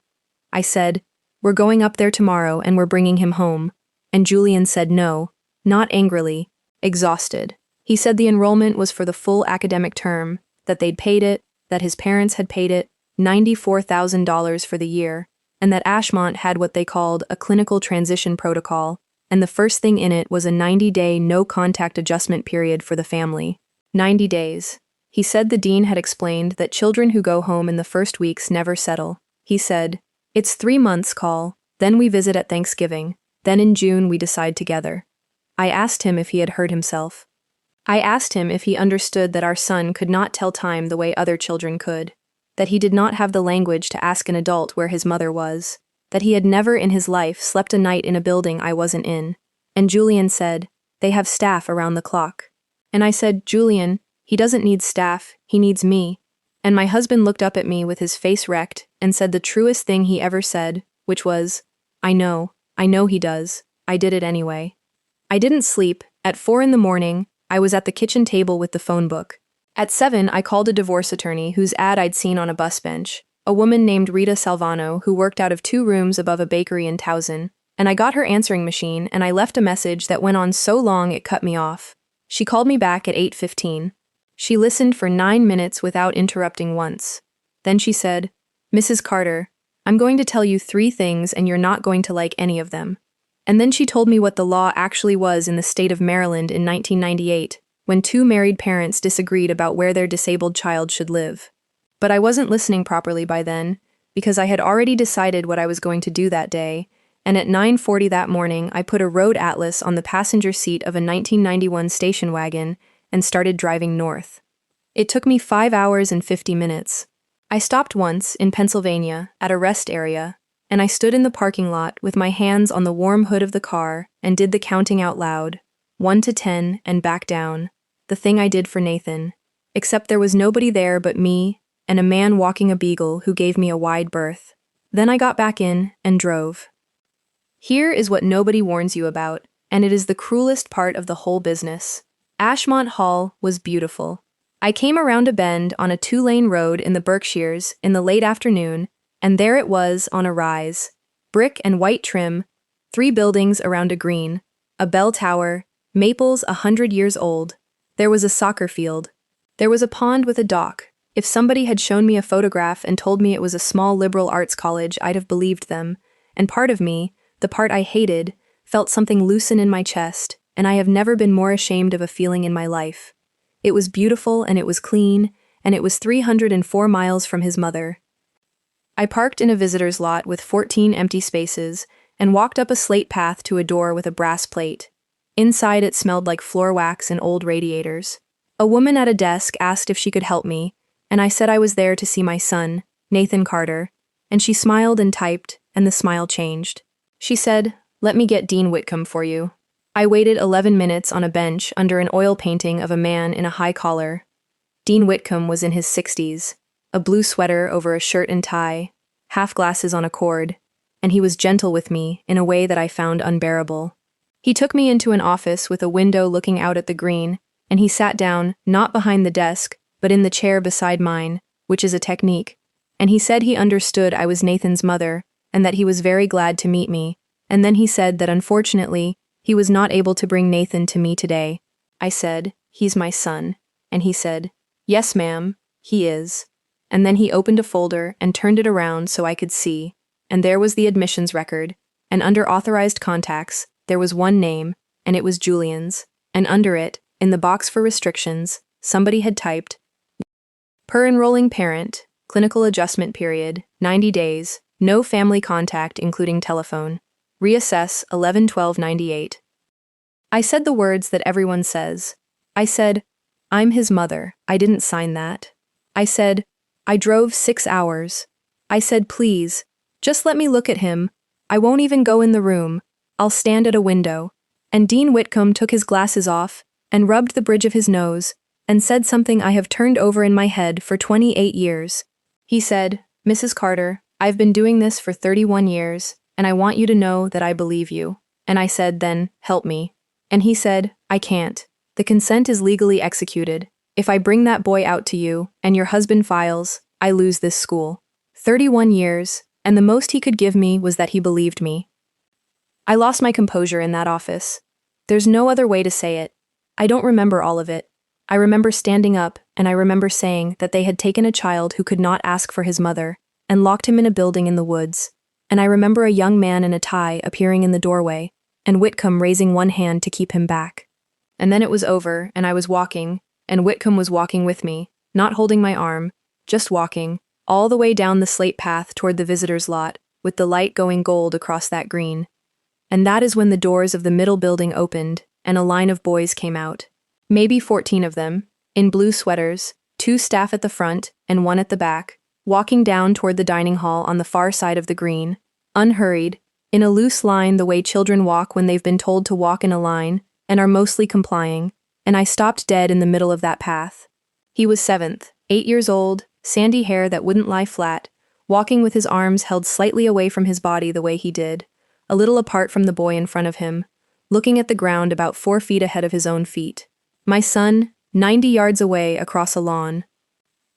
I said, "We're going up there tomorrow and we're bringing him home." And Julian said no, not angrily, exhausted. He said the enrollment was for the full academic term, that they'd paid it, that his parents had paid it, $94,000 for the year, and that Ashmont had what they called a clinical transition protocol, and the first thing in it was a 90-day no-contact adjustment period for the family. 90 days. He said the dean had explained that children who go home in the first weeks never settle. He said, "It's 3 months, call, then we visit at Thanksgiving, then in June we decide together." I asked him if he had heard himself. I asked him if he understood that our son could not tell time the way other children could, that he did not have the language to ask an adult where his mother was, that he had never in his life slept a night in a building I wasn't in. And Julian said, "They have staff around the clock." And I said, "Julian, he doesn't need staff, he needs me." And my husband looked up at me with his face wrecked and said the truest thing he ever said, which was, I know he does, I did it anyway." I didn't sleep. At 4 in the morning, I was at the kitchen table with the phone book. At 7, I called a divorce attorney whose ad I'd seen on a bus bench, a woman named Rita Salvano who worked out of 2 rooms above a bakery in Towson, and I got her answering machine and I left a message that went on so long it cut me off. She called me back at 8:15. She listened for 9 minutes without interrupting once. Then she said, "Mrs. Carter, I'm going to tell you 3 things and you're not going to like any of them." And then she told me what the law actually was in the state of Maryland in 1998, when 2 married parents disagreed about where their disabled child should live. But I wasn't listening properly by then, because I had already decided what I was going to do that day, and at 9:40 that morning I put a road atlas on the passenger seat of a 1991 station wagon and started driving north. It took me 5 hours and 50 minutes. I stopped once, in Pennsylvania, at a rest area, and I stood in the parking lot with my hands on the warm hood of the car and did the counting out loud, 1 to 10 and back down, the thing I did for Nathan, except there was nobody there but me and a man walking a beagle who gave me a wide berth. Then I got back in and drove. Here is what nobody warns you about, and it is the cruelest part of the whole business. Ashmont Hall was beautiful. I came around a bend on a 2-lane road in the Berkshires in the late afternoon, and there it was on a rise. Brick and white trim, 3 buildings around a green, a bell tower, maples 100 years old. There was a soccer field. There was a pond with a dock. If somebody had shown me a photograph and told me it was a small liberal arts college, I'd have believed them. And part of me, the part I hated, felt something loosen in my chest, and I have never been more ashamed of a feeling in my life. It was beautiful and it was clean, and it was 304 miles from his mother. I parked in a visitor's lot with 14 empty spaces and walked up a slate path to a door with a brass plate. Inside it smelled like floor wax and old radiators. A woman at a desk asked if she could help me, and I said I was there to see my son, Nathan Carter, and she smiled and typed, and the smile changed. She said, "Let me get Dean Whitcomb for you." I waited 11 minutes on a bench under an oil painting of a man in a high collar. Dean Whitcomb was in his 60s, a blue sweater over a shirt and tie, half glasses on a cord, and he was gentle with me in a way that I found unbearable. He took me into an office with a window looking out at the green, and he sat down, not behind the desk, but in the chair beside mine, which is a technique, and he said he understood I was Nathan's mother, and that he was very glad to meet me, and then he said that unfortunately, he was not able to bring Nathan to me today. I said, "He's my son," and he said, "Yes, ma'am, he is." And then he opened a folder and turned it around so I could see, and there was the admissions record, and under authorized contacts, there was one name, and it was Julian's, and under it, in the box for restrictions, somebody had typed, "Per enrolling parent, clinical adjustment period, 90 days, no family contact including telephone, reassess 11/12/98. I said the words that everyone says. I said, "I'm his mother, I didn't sign that." I said, "I drove 6 hours." I said, "Please, just let me look at him. I won't even go in the room. I'll stand at a window." And Dean Whitcomb took his glasses off and rubbed the bridge of his nose and said something I have turned over in my head for 28 years. He said, "Mrs. Carter, I've been doing this for 31 years, and I want you to know that I believe you." And I said, "Then, help me." And he said, "I can't." The consent is legally executed. If I bring that boy out to you, and your husband files, I lose this school. 31 years, and the most he could give me was that he believed me. I lost my composure in that office. There's no other way to say it. I don't remember all of it. I remember standing up, and I remember saying that they had taken a child who could not ask for his mother, and locked him in a building in the woods. And I remember a young man in a tie appearing in the doorway, and Whitcomb raising one hand to keep him back. And then it was over, and I was walking, and Whitcomb was walking with me, not holding my arm, just walking, all the way down the slate path toward the visitor's lot, with the light going gold across that green. And that is when the doors of the middle building opened, and a line of boys came out. Maybe 14 of them, in blue sweaters, 2 staff at the front and 1 at the back, walking down toward the dining hall on the far side of the green, unhurried, in a loose line the way children walk when they've been told to walk in a line, and are mostly complying, and I stopped dead in the middle of that path. He was 7th, 8 years old, sandy hair that wouldn't lie flat, walking with his arms held slightly away from his body the way he did, a little apart from the boy in front of him, looking at the ground about 4 feet ahead of his own feet. My son, 90 yards away across a lawn.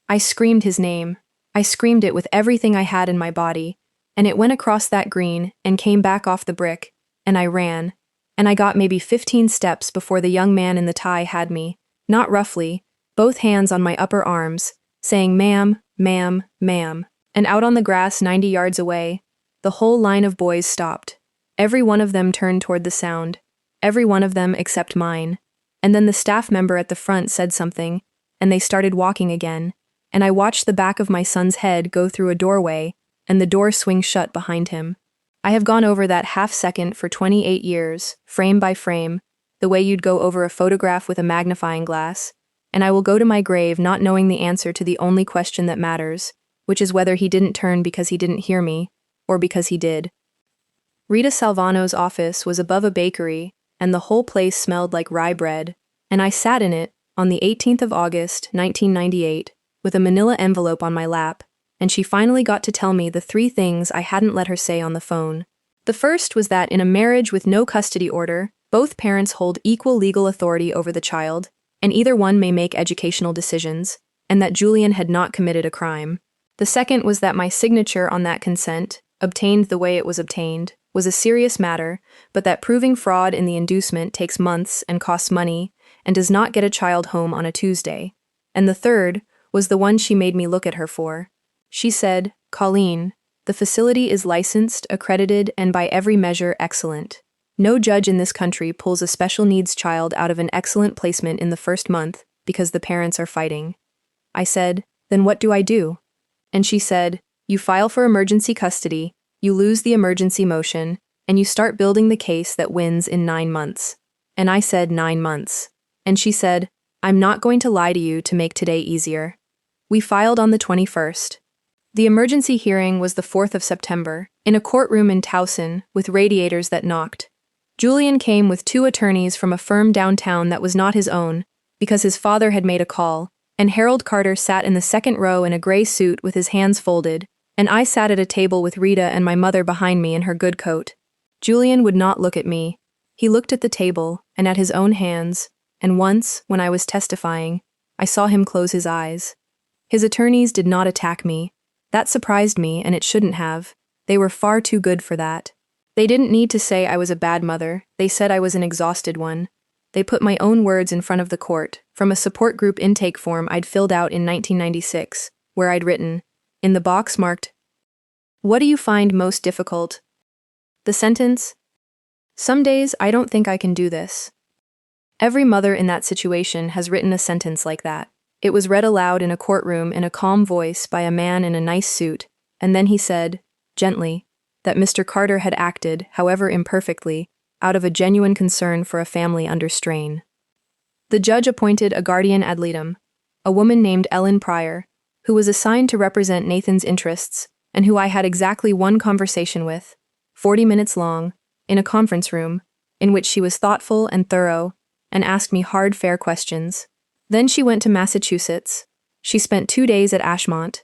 I screamed his name. I screamed it with everything I had in my body, and it went across that green and came back off the brick, and I ran. And I got maybe 15 steps before the young man in the tie had me, not roughly, both hands on my upper arms, saying ma'am, ma'am, ma'am. And out on the grass 90 yards away, the whole line of boys stopped. Every one of them turned toward the sound, every one of them except mine. And then the staff member at the front said something, and they started walking again, and I watched the back of my son's head go through a doorway, and the door swing shut behind him. I have gone over that half-second for 28 years, frame by frame, the way you'd go over a photograph with a magnifying glass, and I will go to my grave not knowing the answer to the only question that matters, which is whether he didn't turn because he didn't hear me, or because he did. Rita Salvano's office was above a bakery, and the whole place smelled like rye bread, and I sat in it, on the 18th of August, 1998, with a manila envelope on my lap, and she finally got to tell me the 3 things I hadn't let her say on the phone. The first was that in a marriage with no custody order, both parents hold equal legal authority over the child, and either one may make educational decisions, and that Julian had not committed a crime. The second was that my signature on that consent, obtained the way it was obtained, was a serious matter, but that proving fraud in the inducement takes months and costs money, and does not get a child home on a Tuesday. And the third was the one she made me look at her for. She said, "Colleen, the facility is licensed, accredited, and by every measure excellent. No judge in this country pulls a special needs child out of an excellent placement in the first month because the parents are fighting." I said, "Then what do I do?" And she said, "You file for emergency custody, you lose the emergency motion, and you start building the case that wins in 9 months. And I said 9 months. And she said, "I'm not going to lie to you to make today easier." We filed on the 21st. The emergency hearing was the 4th of September, in a courtroom in Towson, with radiators that knocked. Julian came with 2 attorneys from a firm downtown that was not his own, because his father had made a call, and Harold Carter sat in the second row in a gray suit with his hands folded, and I sat at a table with Rita and my mother behind me in her good coat. Julian would not look at me. He looked at the table, and at his own hands, and once, when I was testifying, I saw him close his eyes. His attorneys did not attack me. That surprised me, and it shouldn't have. They were far too good for that. They didn't need to say I was a bad mother. They said I was an exhausted one. They put my own words in front of the court, from a support group intake form I'd filled out in 1996, where I'd written, in the box marked, "What do you find most difficult?" The sentence, "Some days I don't think I can do this." Every mother in that situation has written a sentence like that. It was read aloud in a courtroom in a calm voice by a man in a nice suit, and then he said, gently, that Mr. Carter had acted, however imperfectly, out of a genuine concern for a family under strain. The judge appointed a guardian ad litem, a woman named Ellen Pryor, who was assigned to represent Nathan's interests and who I had exactly 1 conversation with, 40 minutes long, in a conference room, in which she was thoughtful and thorough and asked me hard, fair questions. Then she went to Massachusetts. She spent 2 days at Ashmont,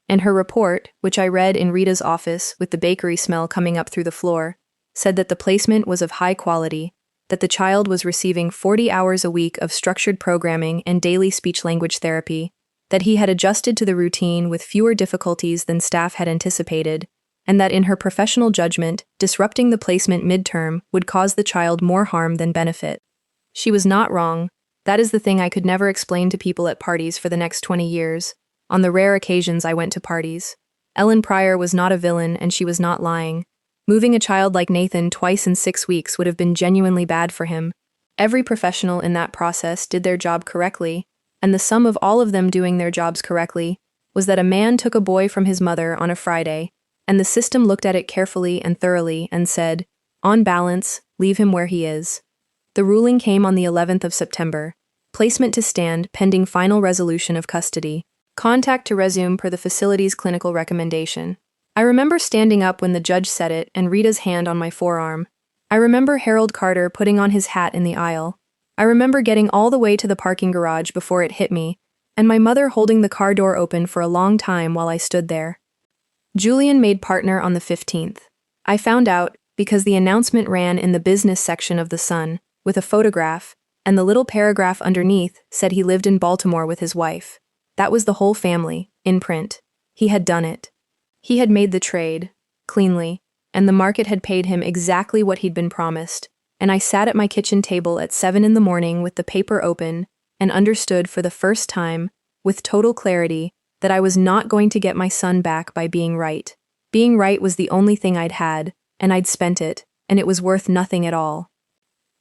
and her report, which I read in Rita's office with the bakery smell coming up through the floor, said that the placement was of high quality, that the child was receiving 40 hours a week of structured programming and daily speech-language therapy, that he had adjusted to the routine with fewer difficulties than staff had anticipated, and that in her professional judgment, disrupting the placement midterm would cause the child more harm than benefit. She was not wrong. That is the thing I could never explain to people at parties for the next 20 years, on the rare occasions I went to parties. Ellen Pryor was not a villain, and she was not lying. Moving a child like Nathan twice in 6 weeks would have been genuinely bad for him. Every professional in that process did their job correctly, and the sum of all of them doing their jobs correctly was that a man took a boy from his mother on a Friday, and the system looked at it carefully and thoroughly and said, on balance, leave him where he is. The ruling came on the 11th of September. Placement to stand pending final resolution of custody. Contact to resume per the facility's clinical recommendation. I remember standing up when the judge said it and Rita's hand on my forearm. I remember Harold Carter putting on his hat in the aisle. I remember getting all the way to the parking garage before it hit me, and my mother holding the car door open for a long time while I stood there. Julian made partner on the 15th. I found out because the announcement ran in the business section of The Sun, with a photograph, and the little paragraph underneath said he lived in Baltimore with his wife. That was the whole family, in print. He had done it. He had made the trade, cleanly, and the market had paid him exactly what he'd been promised, and I sat at my kitchen table at 7 in the morning with the paper open and understood for the first time, with total clarity, that I was not going to get my son back by being right. Being right was the only thing I'd had, and I'd spent it, and it was worth nothing at all.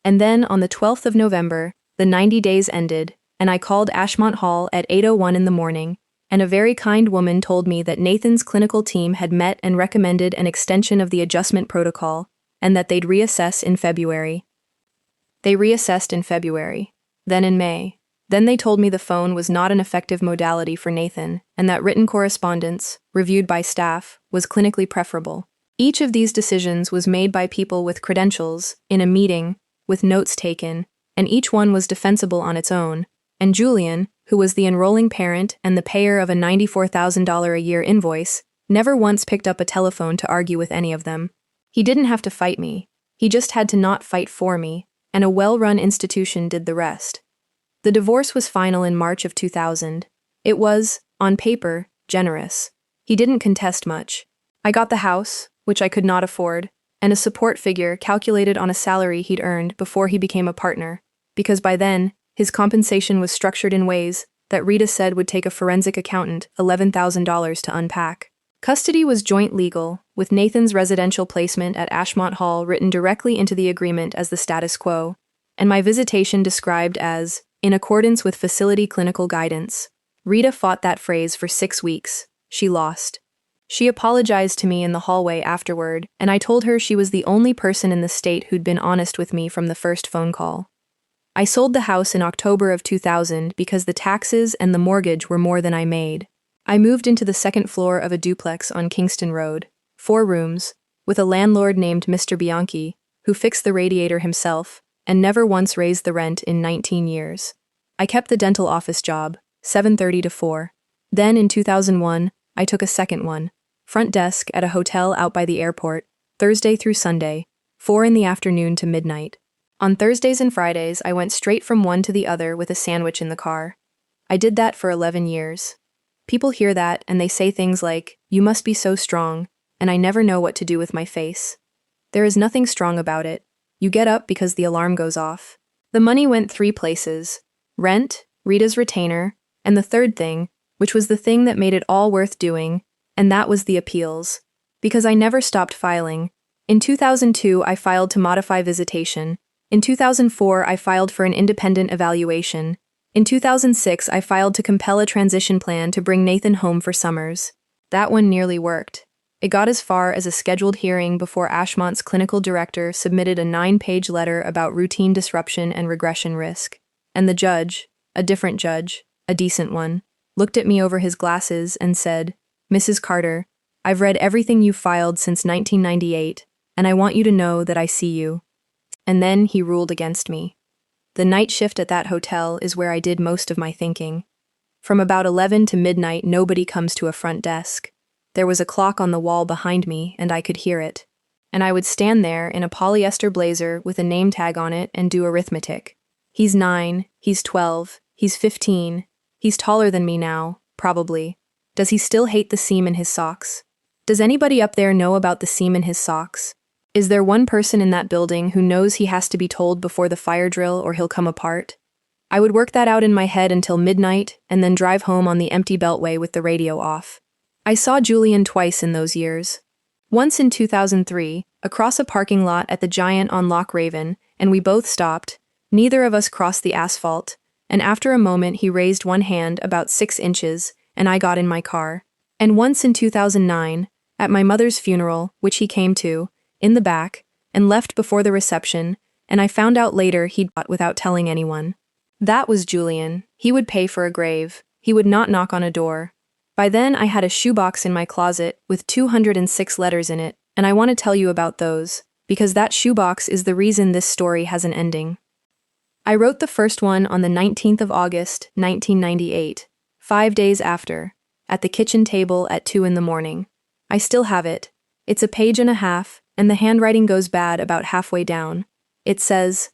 And then, on the 12th of November, the 90 days ended, and I called Ashmont Hall at 8:01 in the morning, and a very kind woman told me that Nathan's clinical team had met and recommended an extension of the adjustment protocol, and that they'd reassess in February. They reassessed in February, then in May. Then they told me the phone was not an effective modality for Nathan, and that written correspondence, reviewed by staff, was clinically preferable. Each of these decisions was made by people with credentials, in a meeting, with notes taken, and each one was defensible on its own, and Julian, who was the enrolling parent and the payer of a $94,000 a year invoice, never once picked up a telephone to argue with any of them. He didn't have to fight me. He just had to not fight for me, and a well-run institution did the rest. The divorce was final in March of 2000. It was, on paper, generous. He didn't contest much. I got the house, which I could not afford, and a support figure calculated on a salary he'd earned before he became a partner, because by then, his compensation was structured in ways that Rita said would take a forensic accountant $11,000 to unpack. Custody was joint legal, with Nathan's residential placement at Ashmont Hall written directly into the agreement as the status quo, and my visitation described as, in accordance with facility clinical guidance. Rita fought that phrase for 6 weeks. She lost. She apologized to me in the hallway afterward, and I told her she was the only person in the state who'd been honest with me from the first phone call. I sold the house in October of 2000 because the taxes and the mortgage were more than I made. I moved into the second floor of a duplex on Kingston Road, 4 rooms, with a landlord named Mr. Bianchi, who fixed the radiator himself and never once raised the rent in 19 years. I kept the dental office job, 7:30 to 4. Then, in 2001, I took a second one, front desk at a hotel out by the airport, Thursday through Sunday, 4 in the afternoon to midnight. On Thursdays and Fridays, I went straight from one to the other with a sandwich in the car. I did that for 11 years. People hear that and they say things like, "You must be so strong," and I never know what to do with my face. There is nothing strong about it. You get up because the alarm goes off. The money went 3 places: rent, Rita's retainer, and the third thing, which was the thing that made it all worth doing, and that was the appeals. Because I never stopped filing. In 2002, I filed to modify visitation. In 2004, I filed for an independent evaluation. In 2006, I filed to compel a transition plan to bring Nathan home for summers. That one nearly worked. It got as far as a scheduled hearing before Ashmont's clinical director submitted a 9-page letter about routine disruption and regression risk. And the judge, a different judge, a decent one, looked at me over his glasses and said, "Mrs. Carter, I've read everything you've filed since 1998, and I want you to know that I see you." And then he ruled against me. The night shift at that hotel is where I did most of my thinking. From about 11 to midnight, nobody comes to a front desk. There was a clock on the wall behind me, and I could hear it. and I would stand there in a polyester blazer with a name tag on it and do arithmetic. He's 9, he's 12, he's 15, he's taller than me now, probably. Does he still hate the seam in his socks? Does anybody up there know about the seam in his socks? Is there one person in that building who knows he has to be told before the fire drill or he'll come apart? I would work that out in my head until midnight and then drive home on the empty beltway with the radio off. I saw Julian twice in those years. Once in 2003, across a parking lot at the Giant on Loch Raven, and we both stopped. Neither of us crossed the asphalt, and after a moment he raised one hand about 6 inches, and I got in my car. And once in 2009, at my mother's funeral, which he came to, in the back, and left before the reception, and I found out later he'd bought without telling anyone. That was Julian. He would pay for a grave. He would not knock on a door. By then I had a shoebox in my closet with 206 letters in it, and I want to tell you about those, because that shoebox is the reason this story has an ending. I wrote the first one on the 19th of August, 1998, 5 days after, at the kitchen table at 2 in the morning. I still have it. It's a page and a half, and the handwriting goes bad about halfway down. It says,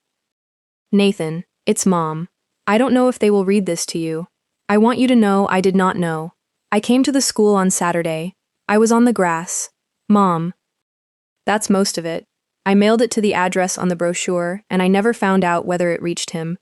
"Nathan, it's Mom. I don't know if they will read this to you. I want you to know I did not know. I came to the school on Saturday. I was on the grass. Mom." That's most of it. I mailed it to the address on the brochure, and I never found out whether it reached him.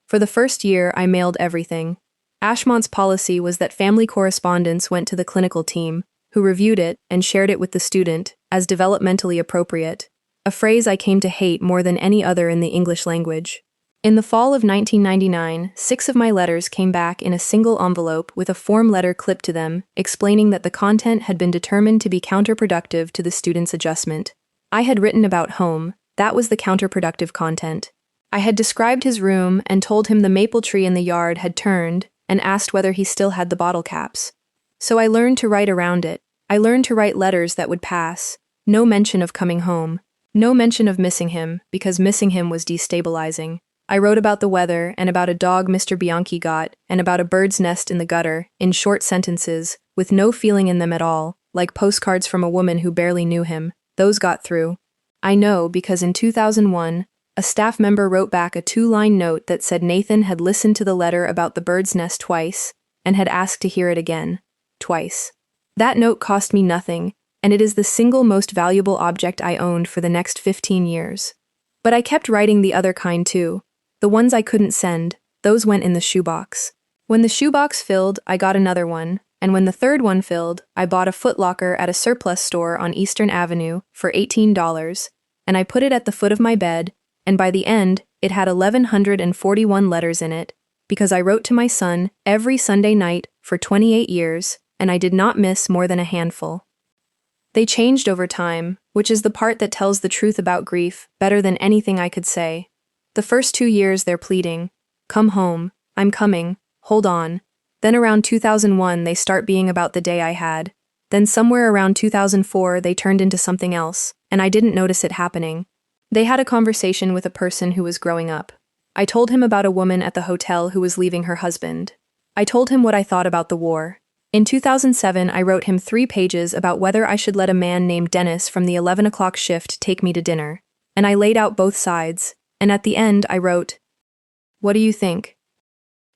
For the first year, I mailed everything. Ashmont's policy was that family correspondence went to the clinical team, who reviewed it and shared it with the student as developmentally appropriate, a phrase I came to hate more than any other in the English language. In the fall of 1999, 6 of my letters came back in a single envelope with a form letter clipped to them, explaining that the content had been determined to be counterproductive to the student's adjustment. I had written about home. That was the counterproductive content. I had described his room and told him the maple tree in the yard had turned and asked whether he still had the bottle caps. So I learned to write around it. I learned to write letters that would pass. No mention of coming home. No mention of missing him, because missing him was destabilizing. I wrote about the weather and about a dog Mr. Bianchi got and about a bird's nest in the gutter, in short sentences, with no feeling in them at all, like postcards from a woman who barely knew him. Those got through. I know because in 2001, a staff member wrote back a 2-line note that said Nathan had listened to the letter about the bird's nest twice and had asked to hear it again. Twice. That note cost me nothing, and it is the single most valuable object I owned for the next 15 years. But I kept writing the other kind too. The ones I couldn't send, those went in the shoebox. When the shoebox filled, I got another one, and when the third one filled, I bought a Foot Locker at a surplus store on Eastern Avenue for $18, and I put it at the foot of my bed, and by the end, it had 1,141 letters in it, because I wrote to my son every Sunday night for 28 years, and I did not miss more than a handful. They changed over time, which is the part that tells the truth about grief better than anything I could say. The first 2 years they're pleading, "Come home, I'm coming, hold on." Then around 2001 they start being about the day I had. Then somewhere around 2004 they turned into something else, and I didn't notice it happening. They had a conversation with a person who was growing up. I told him about a woman at the hotel who was leaving her husband. I told him what I thought about the war. In 2007 I wrote him 3 pages about whether I should let a man named Dennis from the 11 o'clock shift take me to dinner, and I laid out both sides. And at the end, I wrote, "What do you think?"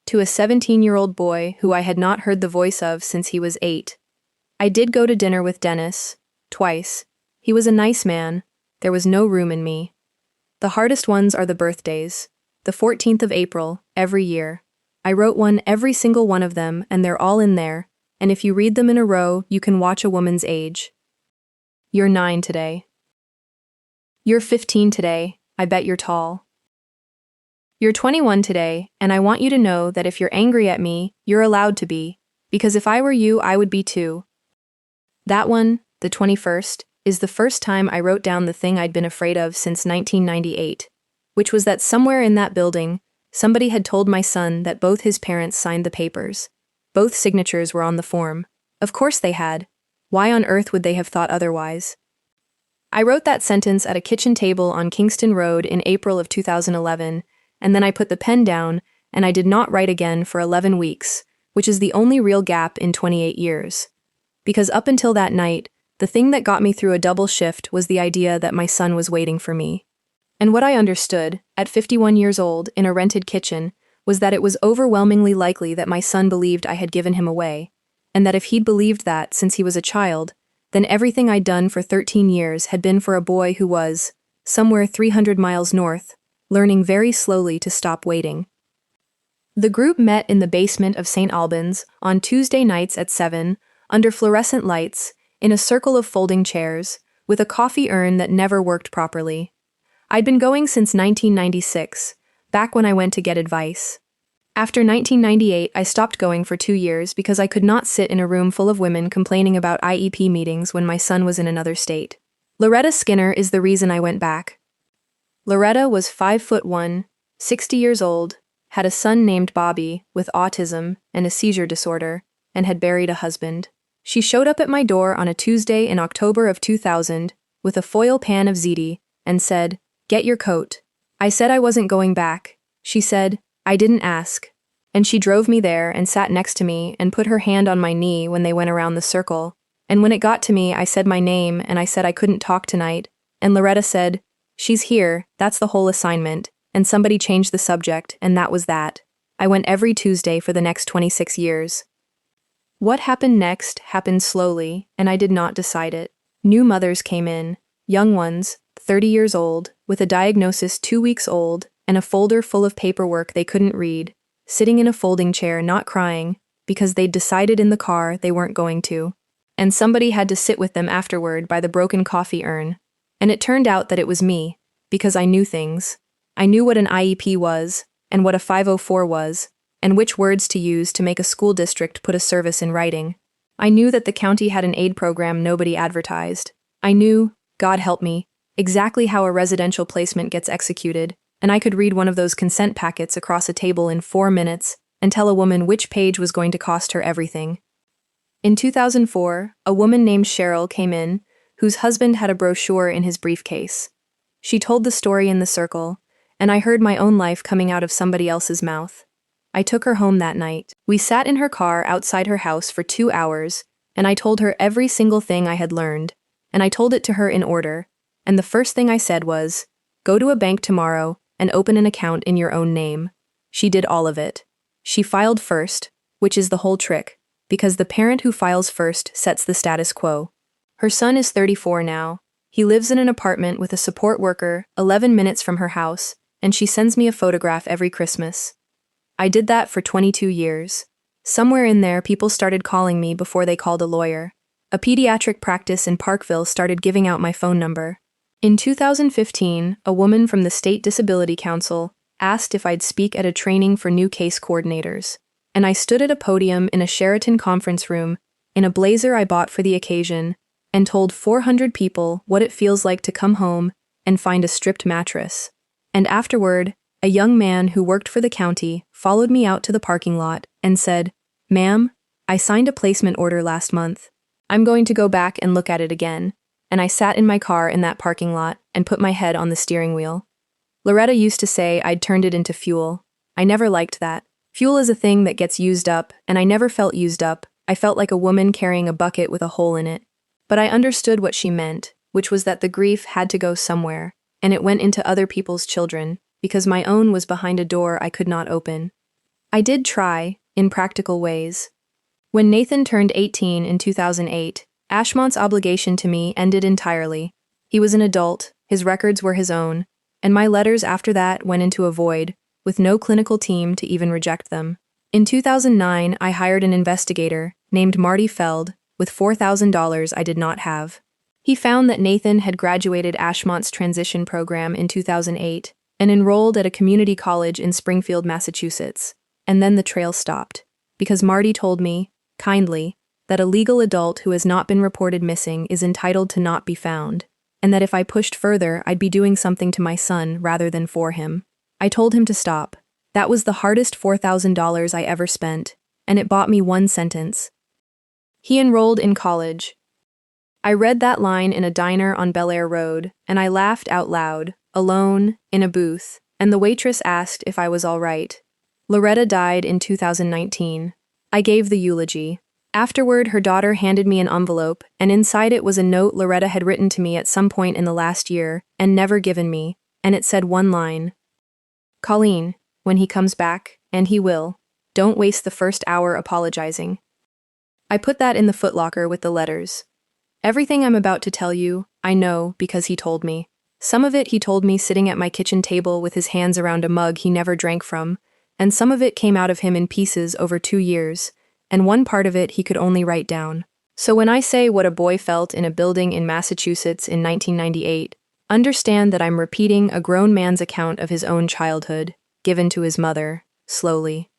to a 17-year-old boy who I had not heard the voice of since he was 8. I did go to dinner with Dennis, twice. He was a nice man. There was no room in me. The hardest ones are the birthdays. The 14th of April, every year. I wrote one every single one of them, and they're all in there, and if you read them in a row, you can watch a woman's age. You're 9 today. You're 15 today. I bet you're tall. You're 21 today, and I want you to know that if you're angry at me, you're allowed to be, because if I were you, I would be too. That one, the 21st, is the first time I wrote down the thing I'd been afraid of since 1998, which was that somewhere in that building, somebody had told my son that both his parents signed the papers. Both signatures were on the form. Of course they had. Why on earth would they have thought otherwise? I wrote that sentence at a kitchen table on Kingston Road in April of 2011, and then I put the pen down, and I did not write again for 11 weeks, which is the only real gap in 28 years. Because up until that night, The thing that got me through a double shift was the idea that my son was waiting for me. And what I understood, at 51 years old, in a rented kitchen, was that it was overwhelmingly likely that my son believed I had given him away, and that if he'd believed that since he was a child, then everything I'd done for 13 years had been for a boy who was, somewhere 300 miles north, learning very slowly to stop waiting. The group met in the basement of St. Albans on Tuesday nights at 7, under fluorescent lights, in a circle of folding chairs, with a coffee urn that never worked properly. I'd been going since 1996, back when I went to get advice. After 1998, I stopped going for 2 years because I could not sit in a room full of women complaining about IEP meetings when my son was in another state. Loretta Skinner is the reason I went back. Loretta was 5'1", 60 years old, had a son named Bobby with autism and a seizure disorder, and had buried a husband. She showed up at my door on a Tuesday in October of 2000 with a foil pan of ziti and said, "Get your coat." I said I wasn't going back. She said, "I didn't ask." And she drove me there and sat next to me and put her hand on my knee when they went around the circle. And when it got to me, I said my name and I said I couldn't talk tonight. And Loretta said, "She's here, that's the whole assignment." And somebody changed the subject, and that was that. I went every Tuesday for the next 26 years. What happened next happened slowly, and I did not decide it. New mothers came in, young ones, 30 years old, with a diagnosis 2 weeks old, and a folder full of paperwork they couldn't read, sitting in a folding chair not crying, because they'd decided in the car they weren't going to. And somebody had to sit with them afterward by the broken coffee urn. And it turned out that it was me, because I knew things. I knew what an IEP was, and what a 504 was, and which words to use to make a school district put a service in writing. I knew that the county had an aid program nobody advertised. I knew, God help me, exactly how a residential placement gets executed, and I could read one of those consent packets across a table in 4 minutes and tell a woman which page was going to cost her everything. In 2004, a woman named Cheryl came in, whose husband had a brochure in his briefcase. She told the story in the circle, and I heard my own life coming out of somebody else's mouth. I took her home that night. We sat in her car outside her house for 2 hours, and I told her every single thing I had learned, and I told it to her in order, and the first thing I said was, "Go to a bank tomorrow and open an account in your own name." She did all of it. She filed first, which is the whole trick, because the parent who files first sets the status quo. Her son is 34 now. He lives in an apartment with a support worker 11 minutes from her house, and she sends me a photograph every Christmas. I did that for 22 years. Somewhere in there, people started calling me before they called a lawyer. A pediatric practice in Parkville started giving out my phone number. In 2015, a woman from the State Disability Council asked if I'd speak at a training for new case coordinators, and I stood at a podium in a Sheraton conference room, in a blazer I bought for the occasion, and told 400 people what it feels like to come home and find a stripped mattress. And afterward, a young man who worked for the county followed me out to the parking lot and said, "Ma'am, I signed a placement order last month. I'm going to go back and look at it again." And I sat in my car in that parking lot and put my head on the steering wheel. Loretta used to say I'd turned it into fuel. I never liked that. Fuel is a thing that gets used up, and I never felt used up. I felt like a woman carrying a bucket with a hole in it. But I understood what she meant, which was that the grief had to go somewhere, and it went into other people's children, because my own was behind a door I could not open. I did try, in practical ways. When Nathan turned 18 in 2008, Ashmont's obligation to me ended entirely. He was an adult, his records were his own, and my letters after that went into a void, with no clinical team to even reject them. In 2009, I hired an investigator, named Marty Feld, with $4,000 I did not have. He found that Nathan had graduated Ashmont's transition program in 2008 and enrolled at a community college in Springfield, Massachusetts. And then the trail stopped, because Marty told me, kindly, that a legal adult who has not been reported missing is entitled to not be found, and that if I pushed further, I'd be doing something to my son rather than for him. I told him to stop. That was the hardest $4,000 I ever spent, and it bought me one sentence. He enrolled in college. I read that line in a diner on Bel Air Road, and I laughed out loud, alone, in a booth, and the waitress asked if I was all right. Loretta died in 2019. I gave the eulogy. Afterward, her daughter handed me an envelope, and inside it was a note Loretta had written to me at some point in the last year and never given me, and it said one line. Colleen, when he comes back, and he will, don't waste the first hour apologizing. I put that in the footlocker with the letters. Everything I'm about to tell you, I know because he told me. Some of it he told me sitting at my kitchen table with his hands around a mug he never drank from, and some of it came out of him in pieces over 2 years, and one part of it he could only write down. So when I say what a boy felt in a building in Massachusetts in 1998, understand that I'm repeating a grown man's account of his own childhood, given to his mother, slowly.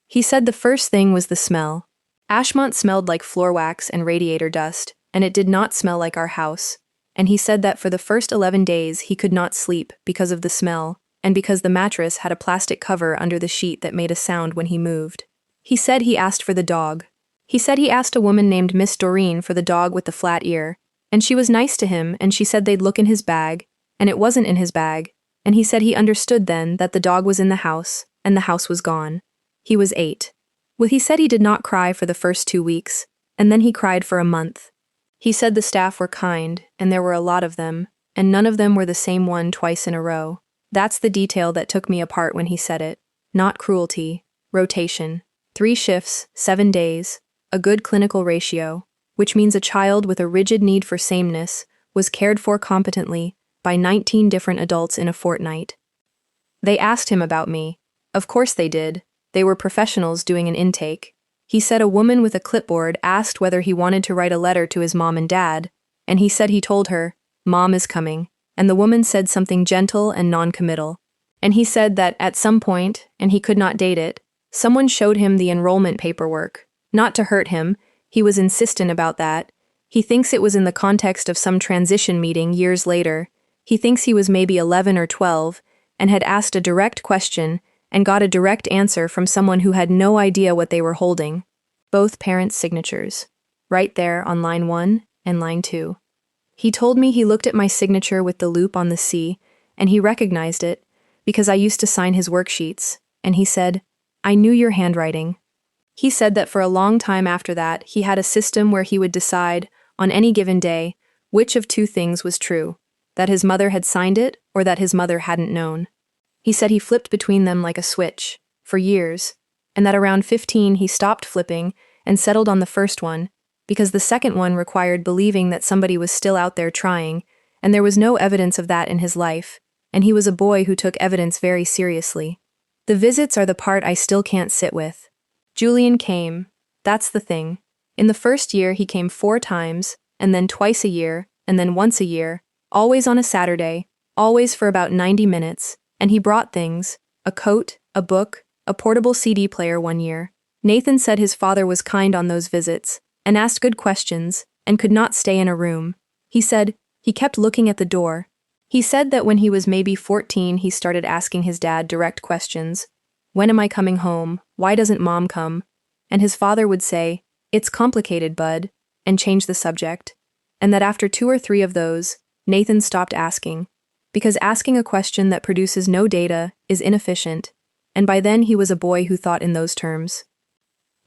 He said the first thing was the smell. Ashmont smelled like floor wax and radiator dust, and it did not smell like our house. And he said that for the first 11 days he could not sleep because of the smell, and because the mattress had a plastic cover under the sheet that made a sound when he moved. He said he asked for the dog. He said he asked a woman named Miss Doreen for the dog with the flat ear, and she was nice to him, and she said they'd look in his bag, and it wasn't in his bag, and he said he understood then that the dog was in the house, and the house was gone. He was 8. Well, he said he did not cry for the first 2 weeks, and then he cried for a month. He said the staff were kind, and there were a lot of them, and none of them were the same one twice in a row. That's the detail that took me apart when he said it. Not cruelty. Rotation. 3 shifts, 7 days, a good clinical ratio, which means a child with a rigid need for sameness was cared for competently by 19 different adults in a fortnight. They asked him about me. Of course they did. They were professionals doing an intake. He said a woman with a clipboard asked whether he wanted to write a letter to his mom and dad, and he said he told her, "Mom is coming," and the woman said something gentle and non-committal. And he said that at some point, and he could not date it, someone showed him the enrollment paperwork. Not to hurt him, he was insistent about that. He thinks it was in the context of some transition meeting years later. He thinks he was maybe 11 or 12, and had asked a direct question and got a direct answer from someone who had no idea what they were holding. Both parents' signatures. Right there on line 1 and line 2. He told me he looked at my signature with the loop on the C, and he recognized it, because I used to sign his worksheets, and he said, "I knew your handwriting." He said that for a long time after that, he had a system where he would decide, on any given day, which of 2 things was true, that his mother had signed it or that his mother hadn't known. He said he flipped between them like a switch, for years, and that around 15 he stopped flipping and settled on the first one, because the second one required believing that somebody was still out there trying, and there was no evidence of that in his life, and he was a boy who took evidence very seriously. The visits are the part I still can't sit with. Julian came. That's the thing. In the first year he came 4 times, and then twice a year, and then once a year, always on a Saturday, always for about 90 minutes, and he brought things, a coat, a book, a portable CD player one year. Nathan said his father was kind on those visits, and asked good questions, and could not stay in a room. He said he kept looking at the door. He said that when he was maybe 14 he started asking his dad direct questions. When am I coming home? Why doesn't Mom come? And his father would say, "It's complicated, bud," and change the subject. And that after 2 or 3 of those, Nathan stopped asking, because asking a question that produces no data is inefficient, and by then he was a boy who thought in those terms.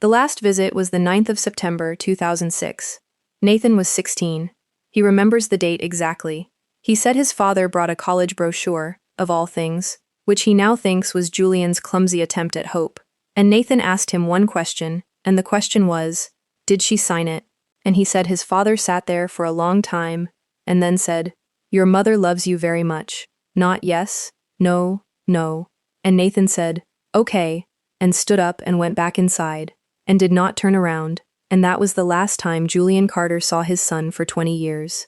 The last visit was the 9th of September, 2006. Nathan was 16. He remembers the date exactly. He said his father brought a college brochure, of all things, which he now thinks was Julian's clumsy attempt at hope. And Nathan asked him one question, and the question was, did she sign it? And he said his father sat there for a long time, and then said, "Your mother loves you very much." Not yes, no, no. And Nathan said, "Okay," and stood up and went back inside, and did not turn around, and that was the last time Julian Carter saw his son for 20 years.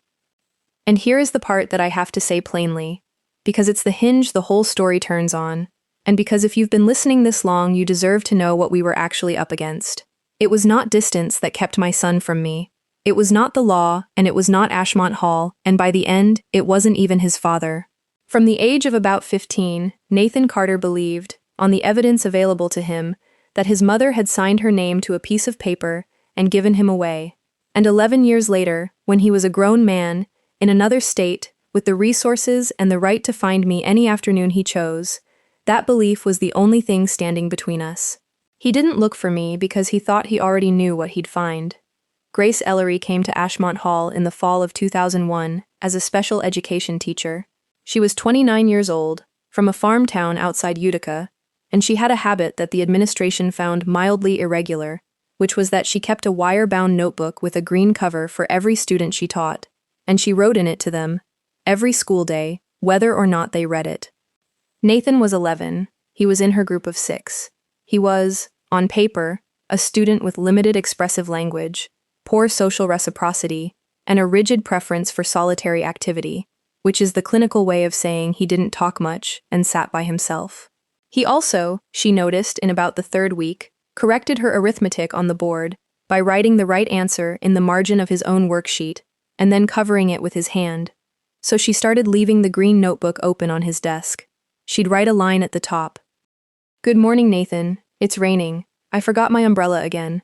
And here is the part that I have to say plainly, because it's the hinge the whole story turns on, and because if you've been listening this long, you deserve to know what we were actually up against. It was not distance that kept my son from me. It was not the law, and it was not Ashmont Hall, and by the end, it wasn't even his father. From the age of about 15, Nathan Carter believed, on the evidence available to him, that his mother had signed her name to a piece of paper and given him away. And 11 years later, when he was a grown man, in another state, with the resources and the right to find me any afternoon he chose, that belief was the only thing standing between us. He didn't look for me because he thought he already knew what he'd find. Grace Ellery came to Ashmont Hall in the fall of 2001 as a special education teacher. She was 29 years old, from a farm town outside Utica, and she had a habit that the administration found mildly irregular, which was that she kept a wire-bound notebook with a green cover for every student she taught, and she wrote in it to them, every school day, whether or not they read it. Nathan was 11. He was in her group of 6. He was, on paper, a student with limited expressive language, poor social reciprocity, and a rigid preference for solitary activity, which is the clinical way of saying he didn't talk much and sat by himself. He also, she noticed in about the 3rd week, corrected her arithmetic on the board by writing the right answer in the margin of his own worksheet and then covering it with his hand. So she started leaving the green notebook open on his desk. She'd write a line at the top. "Good morning, Nathan. It's raining. I forgot my umbrella again."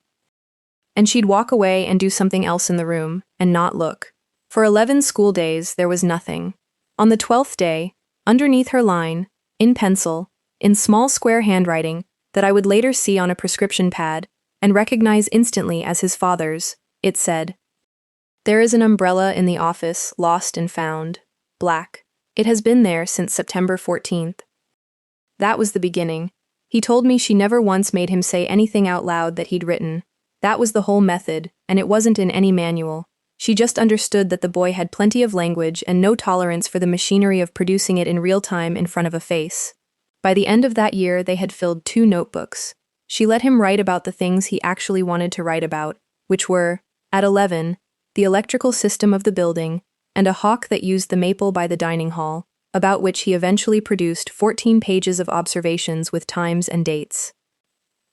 And she'd walk away and do something else in the room and not look. For 11 school days, there was nothing. On the 12th day, underneath her line, in pencil, in small square handwriting that I would later see on a prescription pad and recognize instantly as his father's, it said, "There is an umbrella in the office, lost and found, black. It has been there since September 14th. That was the beginning. He told me she never once made him say anything out loud that he'd written. That was the whole method, and it wasn't in any manual. She just understood that the boy had plenty of language and no tolerance for the machinery of producing it in real time in front of a face. By the end of that year, they had filled 2 notebooks. She let him write about the things he actually wanted to write about, which were, at 11, the electrical system of the building, and a hawk that used the maple by the dining hall, about which he eventually produced 14 pages of observations with times and dates.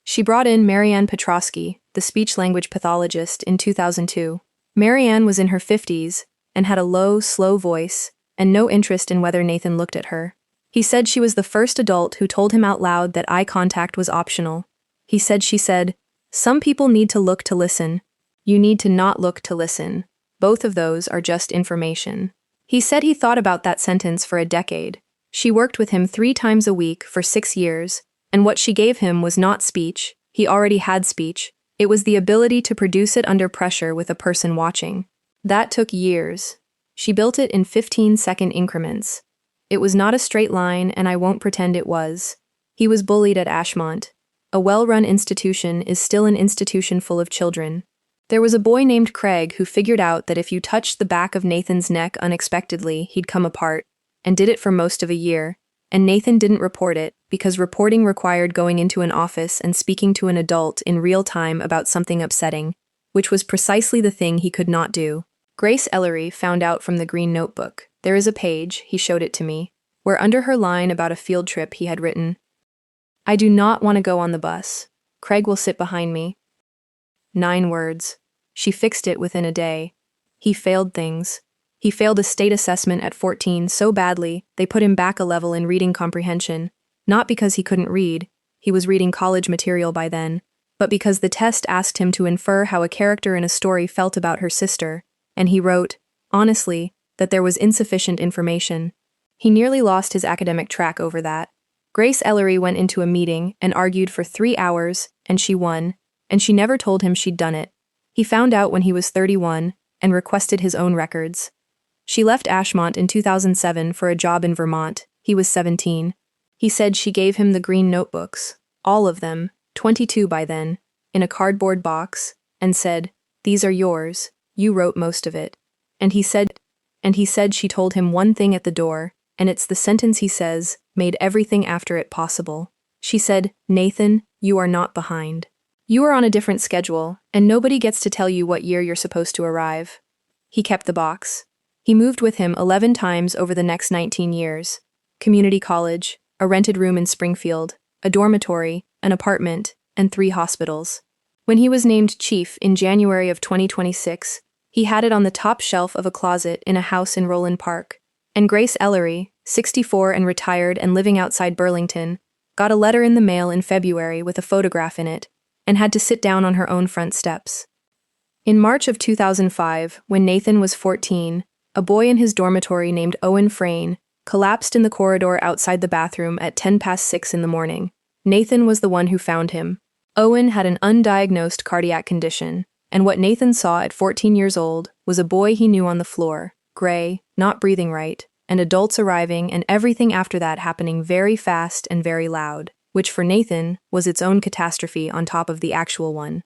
She brought in Marianne Petrosky, the speech-language pathologist, in 2002. Marianne was in her 50s and had a low, slow voice and no interest in whether Nathan looked at her. He said she was the first adult who told him out loud that eye contact was optional. He said she said, "Some people need to look to listen. You need to not look to listen. Both of those are just information." He said he thought about that sentence for a decade. She worked with him 3 times a week for 6 years, and what she gave him was not speech. He already had speech. It was the ability to produce it under pressure with a person watching. That took years. She built it in 15-second increments. It was not a straight line, and I won't pretend it was. He was bullied at Ashmont. A well-run institution is still an institution full of children. There was a boy named Craig who figured out that if you touched the back of Nathan's neck unexpectedly, he'd come apart, and did it for most of a year. And Nathan didn't report it, because reporting required going into an office and speaking to an adult in real time about something upsetting, which was precisely the thing he could not do. Grace Ellery found out from the green notebook. There is a page, he showed it to me, where under her line about a field trip he had written, "I do not want to go on the bus. Craig will sit behind me." 9 words. She fixed it within a day. He failed things. He failed a state assessment at 14 so badly they put him back a level in reading comprehension, not because he couldn't read, he was reading college material by then, but because the test asked him to infer how a character in a story felt about her sister, and he wrote, honestly, that there was insufficient information. He nearly lost his academic track over that. Grace Ellery went into a meeting and argued for 3 hours, and she won, and she never told him she'd done it. He found out when he was 31 and requested his own records. She left Ashmont in 2007 for a job in Vermont. He was 17. He said she gave him the green notebooks, all of them, 22 by then, in a cardboard box, and said, "These are yours. You wrote most of it." And he said she told him one thing at the door, and it's the sentence he says made everything after it possible. She said, "Nathan, you are not behind. You are on a different schedule, and nobody gets to tell you what year you're supposed to arrive." He kept the box. He moved with him 11 times over the next 19 years. Community college, a rented room in Springfield, a dormitory, an apartment, and 3 hospitals. When he was named chief in January of 2026, he had it on the top shelf of a closet in a house in Roland Park. And Grace Ellery, 64 and retired and living outside Burlington, got a letter in the mail in February with a photograph in it, and had to sit down on her own front steps. In March of 2005, when Nathan was 14, a boy in his dormitory named Owen Frayne collapsed in the corridor outside the bathroom at 6:10 in the morning. Nathan was the one who found him. Owen had an undiagnosed cardiac condition, and what Nathan saw at 14 years old was a boy he knew on the floor, gray, not breathing right, and adults arriving and everything after that happening very fast and very loud, which for Nathan was its own catastrophe on top of the actual one.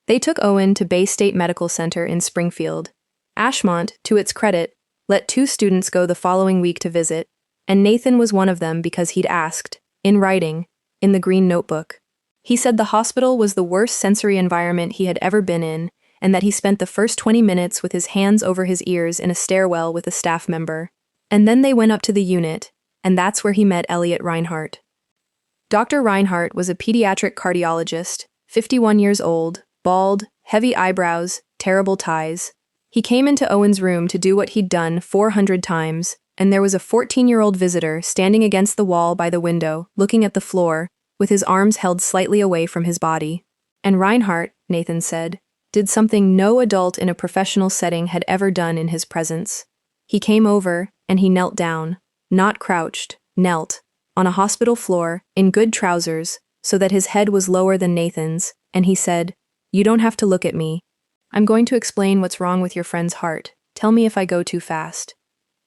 They took Owen to Bay State Medical Center in Springfield. Ashmont, to its credit, let 2 students go the following week to visit, and Nathan was one of them because he'd asked, in writing, in the green notebook. He said the hospital was the worst sensory environment he had ever been in, and that he spent the first 20 minutes with his hands over his ears in a stairwell with a staff member. And then they went up to the unit, and that's where he met Elliot Reinhardt. Dr. Reinhardt was a pediatric cardiologist, 51 years old, bald, heavy eyebrows, terrible ties. He came into Owen's room to do what he'd done 400 times, and there was a 14-year-old visitor standing against the wall by the window, looking at the floor, with his arms held slightly away from his body. And Reinhardt, Nathan said, did something no adult in a professional setting had ever done in his presence. He came over, and he knelt down, not crouched, knelt, on a hospital floor, in good trousers, so that his head was lower than Nathan's, and he said, "You don't have to look at me. I'm going to explain what's wrong with your friend's heart. Tell me if I go too fast."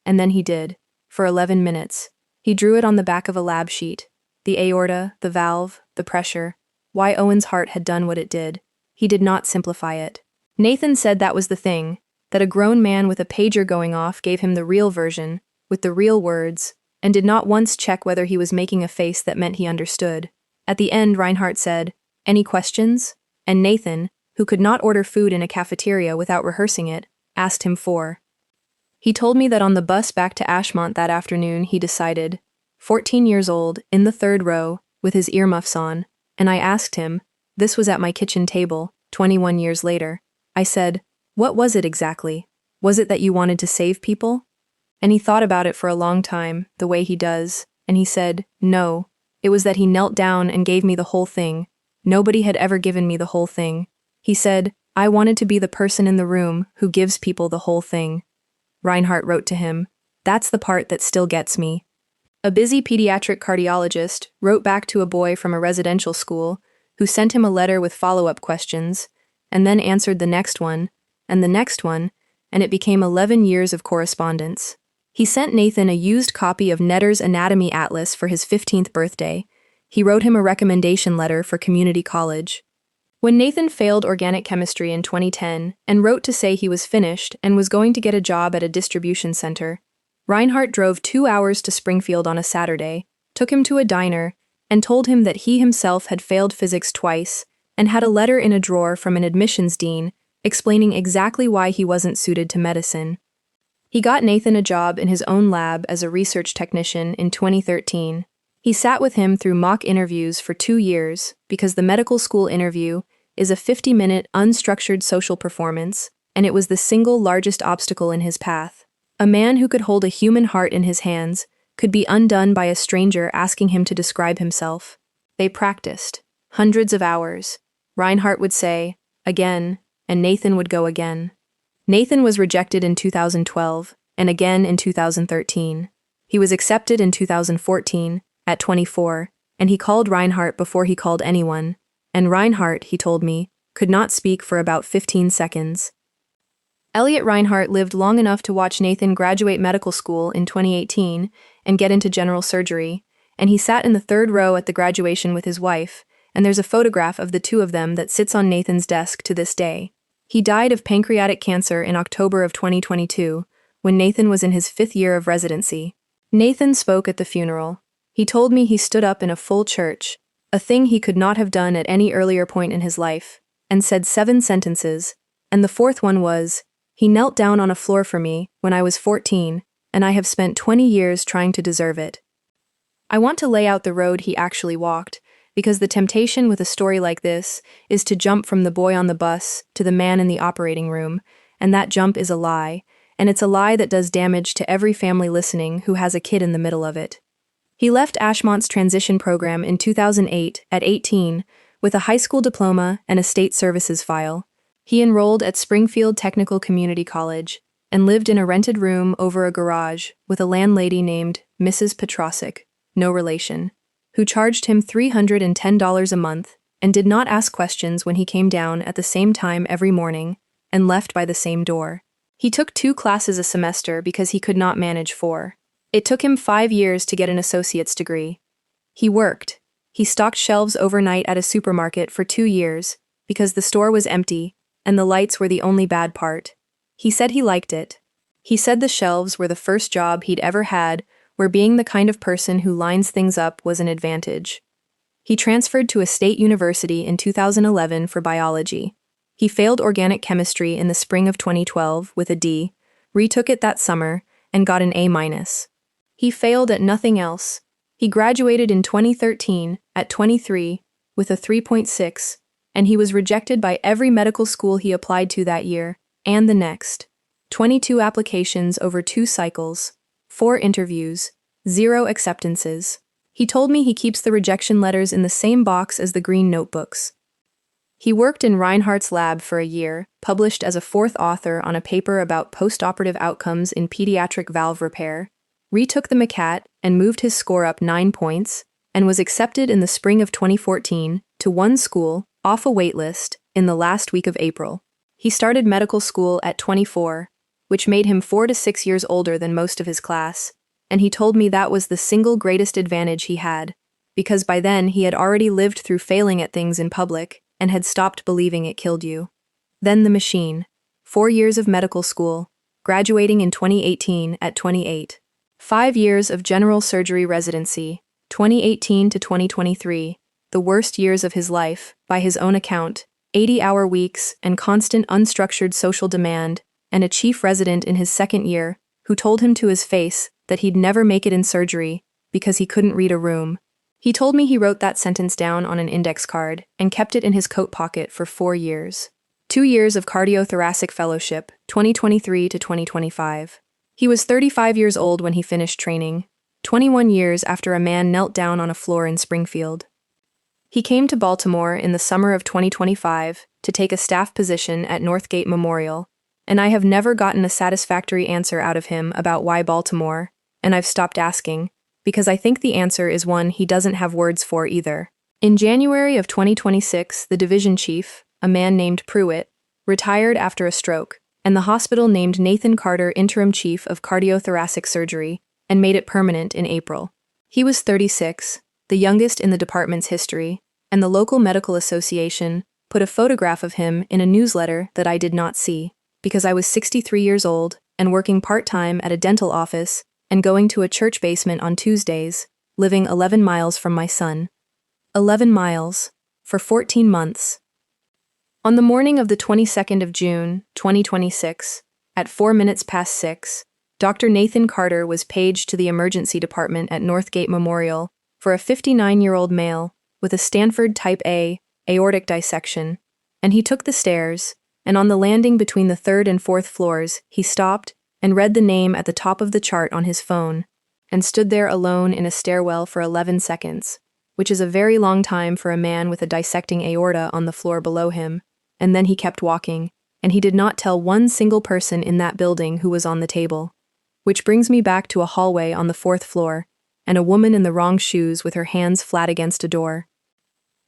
And then he did, for 11 minutes. He drew it on the back of a lab sheet. The aorta, the valve, the pressure, why Owen's heart had done what it did. He did not simplify it. Nathan said that was the thing, that a grown man with a pager going off gave him the real version, with the real words, and did not once check whether he was making a face that meant he understood. At the end, Reinhardt said, "Any questions?" And Nathan, who could not order food in a cafeteria without rehearsing it, asked him for. He told me that on the bus back to Ashmont that afternoon he decided, 14 years old, in the 3rd row, with his earmuffs on, and I asked him, this was at my kitchen table, 21 years later. I said, "What was it exactly? Was it that you wanted to save people?" And he thought about it for a long time, the way he does, and he said, "No, it was that he knelt down and gave me the whole thing. Nobody had ever given me the whole thing." He said, "I wanted to be the person in the room who gives people the whole thing." Reinhardt wrote to him, "That's the part that still gets me." A busy pediatric cardiologist wrote back to a boy from a residential school who sent him a letter with follow-up questions, and then answered the next one, and it became 11 years of correspondence. He sent Nathan a used copy of Netter's Anatomy Atlas for his 15th birthday. He wrote him a recommendation letter for community college. When Nathan failed organic chemistry in 2010 and wrote to say he was finished and was going to get a job at a distribution center, Reinhardt drove 2 hours to Springfield on a Saturday, took him to a diner, and told him that he himself had failed physics twice and had a letter in a drawer from an admissions dean explaining exactly why he wasn't suited to medicine. He got Nathan a job in his own lab as a research technician in 2013. He sat with him through mock interviews for 2 years because the medical school interview is a 50-minute unstructured social performance, and it was the single largest obstacle in his path. A man who could hold a human heart in his hands could be undone by a stranger asking him to describe himself. They practiced, hundreds of hours. Reinhardt would say, "Again," and Nathan would go again. Nathan was rejected in 2012, and again in 2013. He was accepted in 2014, at 24, and he called Reinhardt before he called anyone, and Reinhardt, he told me, could not speak for about 15 seconds. Elliot Reinhardt lived long enough to watch Nathan graduate medical school in 2018 and get into general surgery, and he sat in the 3rd row at the graduation with his wife, and there's a photograph of the 2 of them that sits on Nathan's desk to this day. He died of pancreatic cancer in October of 2022, when Nathan was in his 5th year of residency. Nathan spoke at the funeral. He told me he stood up in a full church, a thing he could not have done at any earlier point in his life, and said 7 sentences, and the 4th one was, "He knelt down on a floor for me when I was 14, and I have spent 20 years trying to deserve it." I want to lay out the road he actually walked, because the temptation with a story like this is to jump from the boy on the bus to the man in the operating room, and that jump is a lie, and it's a lie that does damage to every family listening who has a kid in the middle of it. He left Ashmont's transition program in 2008 at 18 with a high school diploma and a state services file. He enrolled at Springfield Technical Community College and lived in a rented room over a garage with a landlady named Mrs. Petrosic, no relation, who charged him $310 a month and did not ask questions when he came down at the same time every morning and left by the same door. He took 2 classes a semester because he could not manage 4. It took him 5 years to get an associate's degree. He worked. He stocked shelves overnight at a supermarket for 2 years because the store was empty and the lights were the only bad part. He said he liked it. He said the shelves were the first job he'd ever had where being the kind of person who lines things up was an advantage. He transferred to a state university in 2011 for biology. He failed organic chemistry in the spring of 2012 with a D, retook it that summer, and got an A-. He failed at nothing else. He graduated in 2013, at 23, with a 3.6, and he was rejected by every medical school he applied to that year, and the next. 22 applications over 2 cycles, 4 interviews, 0 acceptances. He told me he keeps the rejection letters in the same box as the green notebooks. He worked in Reinhardt's lab for a year, published as a 4th author on a paper about postoperative outcomes in pediatric valve repair, retook the MCAT and moved his score up 9 points, and was accepted in the spring of 2014 to one school, off a waitlist, in the last week of April. He started medical school at 24, which made him 4 to 6 years older than most of his class, and he told me that was the single greatest advantage he had, because by then he had already lived through failing at things in public and had stopped believing it killed you. Then the machine. 4 years of medical school, graduating in 2018 at 28. 5 years of general surgery residency, 2018 to 2023, the worst years of his life, by his own account, 80-hour weeks and constant unstructured social demand, and a chief resident in his 2nd year who told him to his face that he'd never make it in surgery because he couldn't read a room. He told me he wrote that sentence down on an index card and kept it in his coat pocket for 4 years. 2 years of cardiothoracic fellowship, 2023 to 2025. He was 35 years old when he finished training, 21 years after a man knelt down on a floor in Springfield. He came to Baltimore in the summer of 2025 to take a staff position at Northgate Memorial, and I have never gotten a satisfactory answer out of him about why Baltimore, and I've stopped asking, because I think the answer is one he doesn't have words for either. In January of 2026, the division chief, a man named Pruitt, retired after a stroke, and the hospital named Nathan Carter interim chief of cardiothoracic surgery and made it permanent in April. He was 36, the youngest in the department's history, and the local medical association put a photograph of him in a newsletter that I did not see, because I was 63 years old and working part-time at a dental office and going to a church basement on Tuesdays, living 11 miles from my son. 11 miles, for 14 months. On the morning of the 22nd of June, 2026, at 6:04, Dr. Nathan Carter was paged to the emergency department at Northgate Memorial for a 59-year-old male with a Stanford Type A aortic dissection, and he took the stairs, and on the landing between the 3rd and 4th floors, he stopped and read the name at the top of the chart on his phone, and stood there alone in a stairwell for 11 seconds, which is a very long time for a man with a dissecting aorta on the floor below him, and then he kept walking, and he did not tell one single person in that building who was on the table. Which brings me back to a hallway on the 4th floor, and a woman in the wrong shoes with her hands flat against a door.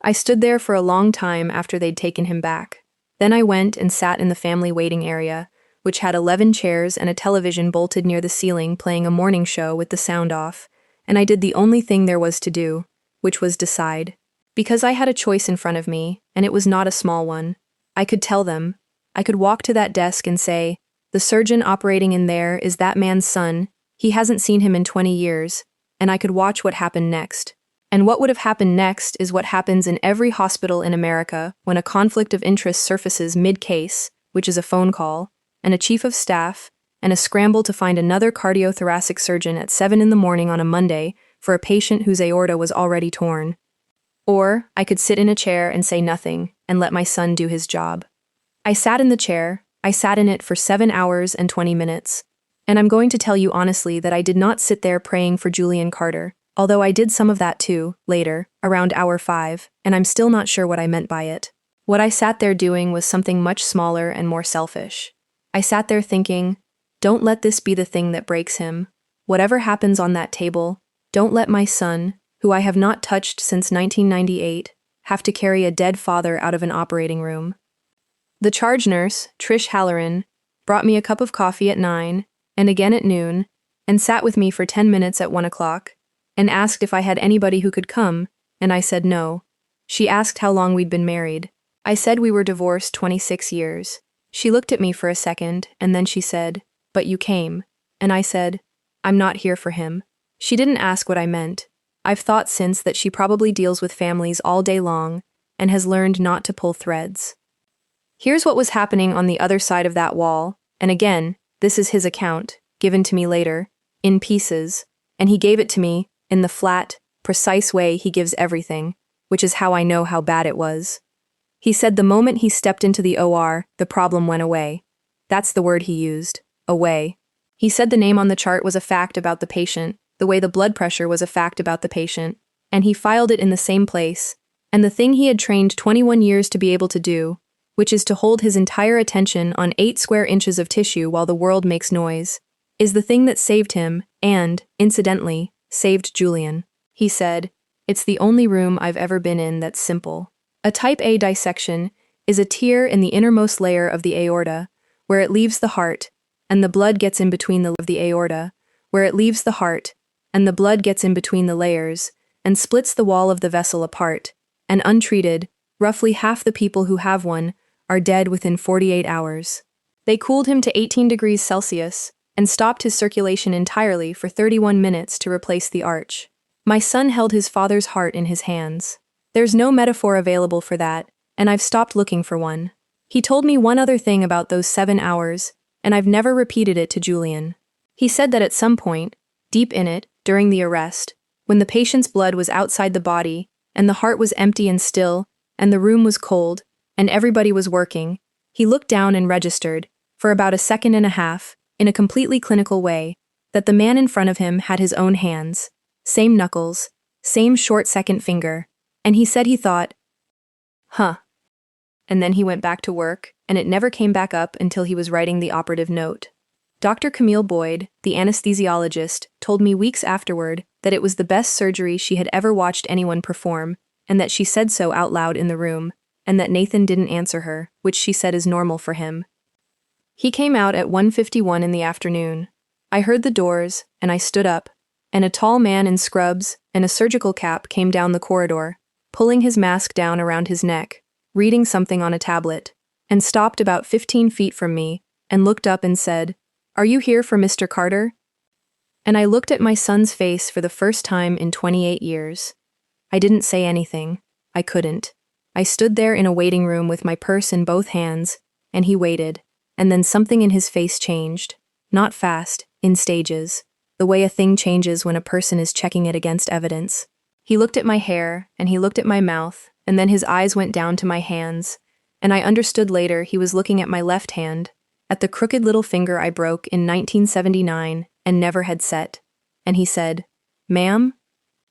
I stood there for a long time after they'd taken him back. Then I went and sat in the family waiting area, which had 11 chairs and a television bolted near the ceiling playing a morning show with the sound off, and I did the only thing there was to do, which was decide. Because I had a choice in front of me, and it was not a small one. I could tell them. I could walk to that desk and say, "The surgeon operating in there is that man's son, he hasn't seen him in 20 years, and I could watch what happened next." And what would have happened next is what happens in every hospital in America when a conflict of interest surfaces mid-case, which is a phone call, and a chief of staff, and a scramble to find another cardiothoracic surgeon at 7 in the morning on a Monday for a patient whose aorta was already torn. Or I could sit in a chair and say nothing, and let my son do his job. I sat in the chair. I sat in it for 7 hours and 20 minutes. And I'm going to tell you honestly that I did not sit there praying for Julian Carter, although I did some of that too, later, around hour 5, and I'm still not sure what I meant by it. What I sat there doing was something much smaller and more selfish. I sat there thinking, don't let this be the thing that breaks him. Whatever happens on that table, don't let my son, who I have not touched since 1998, have to carry a dead father out of an operating room. The charge nurse, Trish Halloran, brought me a cup of coffee at 9, and again at noon, and sat with me for 10 minutes at 1 o'clock, and asked if I had anybody who could come, and I said no. She asked how long we'd been married. I said we were divorced 26 years. She looked at me for a second, and then she said, "But you came." And I said, "I'm not here for him." She didn't ask what I meant. I've thought since that she probably deals with families all day long, and has learned not to pull threads. Here's what was happening on the other side of that wall, and again, this is his account, given to me later, in pieces, and he gave it to me in the flat, precise way he gives everything, which is how I know how bad it was. He said the moment he stepped into the OR, the problem went away. That's the word he used, away. He said the name on the chart was a fact about the patient, the way the blood pressure was a fact about the patient, and he filed it in the same place, and the thing he had trained 21 years to be able to do, which is to hold his entire attention on 8 square inches of tissue while the world makes noise, is the thing that saved him and, incidentally, saved Julian. He said, "It's the only room I've ever been in that's simple." A type A dissection is a tear in the innermost layer of the aorta, where it leaves the heart, and the blood gets in between the aorta, where it leaves the heart, and the blood gets in between the layers, and splits the wall of the vessel apart, and untreated, roughly half the people who have one are dead within 48 hours. They cooled him to 18 degrees Celsius, and stopped his circulation entirely for 31 minutes to replace the arch. My son held his father's heart in his hands. There's no metaphor available for that, and I've stopped looking for one. He told me one other thing about those 7 hours, and I've never repeated it to Julian. He said that at some point, deep in it, during the arrest, when the patient's blood was outside the body, and the heart was empty and still, and the room was cold, and everybody was working, he looked down and registered, for about a second and a half, in a completely clinical way, that the man in front of him had his own hands, same knuckles, same short second finger, and he said he thought, "Huh." And then he went back to work, and it never came back up until he was writing the operative note. Dr. Camille Boyd, the anesthesiologist, told me weeks afterward that it was the best surgery she had ever watched anyone perform, and that she said so out loud in the room, and that Nathan didn't answer her, which she said is normal for him. He came out at 1:51 in the afternoon. I heard the doors, and I stood up, and a tall man in scrubs and a surgical cap came down the corridor, pulling his mask down around his neck, reading something on a tablet, and stopped about 15 feet from me, and looked up and said, "Are you here for Mr. Carter?" And I looked at my son's face for the first time in 28 years. I didn't say anything. I couldn't. I stood there in a waiting room with my purse in both hands, and he waited, and then something in his face changed. Not fast, in stages, the way a thing changes when a person is checking it against evidence. He looked at my hair, and he looked at my mouth, and then his eyes went down to my hands, and I understood later he was looking at my left hand, at the crooked little finger I broke in 1979 and never had set, and he said, "Ma'am?"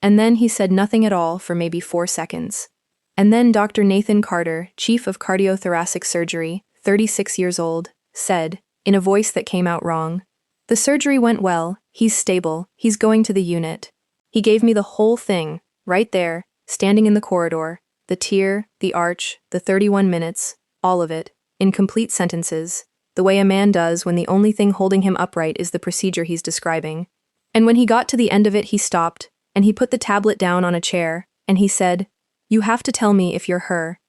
And then he said nothing at all for maybe 4 seconds. And then Dr. Nathan Carter, chief of cardiothoracic surgery, 36 years old, said, in a voice that came out wrong, "The surgery went well, he's stable, he's going to the unit." He gave me the whole thing, right there, standing in the corridor, the tear, the arch, the 31 minutes, all of it, in complete sentences, the way a man does when the only thing holding him upright is the procedure he's describing. And when he got to the end of it, he stopped, and he put the tablet down on a chair, and he said, "You have to tell me if you're her,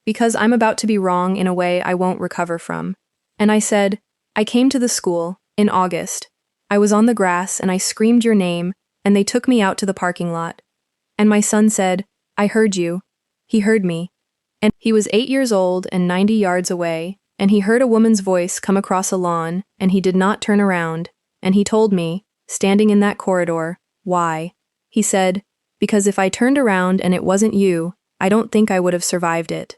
because I'm about to be wrong in a way I won't recover from." And I said, "I came to the school, in August. I was on the grass, and I screamed your name, and they took me out to the parking lot." And my son said, "I heard you." He heard me. And he was 8 years old and 90 yards away, and he heard a woman's voice come across a lawn, and he did not turn around, and he told me, standing in that corridor, why. He said, "Because if I turned around and it wasn't you, I don't think I would have survived it."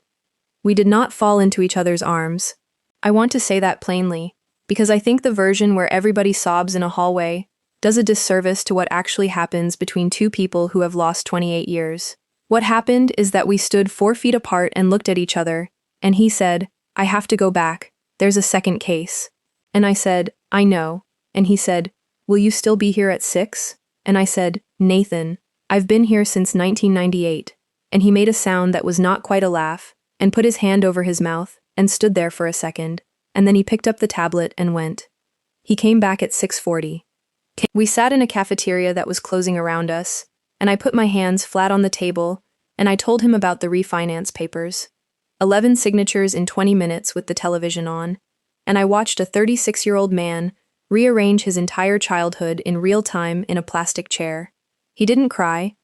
We did not fall into each other's arms. I want to say that plainly, because I think the version where everybody sobs in a hallway does a disservice to what actually happens between two people who have lost 28 years. What happened is that we stood 4 feet apart and looked at each other, and he said, "I have to go back. There's a second case." And I said, "I know." And he said, "Will you still be here at 6? And I said, "Nathan, I've been here since 1998. and he made a sound that was not quite a laugh, and put his hand over his mouth, and stood there for a second, and then he picked up the tablet and went. He came back at 6:40. We sat in a cafeteria that was closing around us, and I put my hands flat on the table, and I told him about the refinance papers. 11 signatures in 20 minutes with the television on, and I watched a 36-year-old man rearrange his entire childhood in real time in a plastic chair. He didn't cry.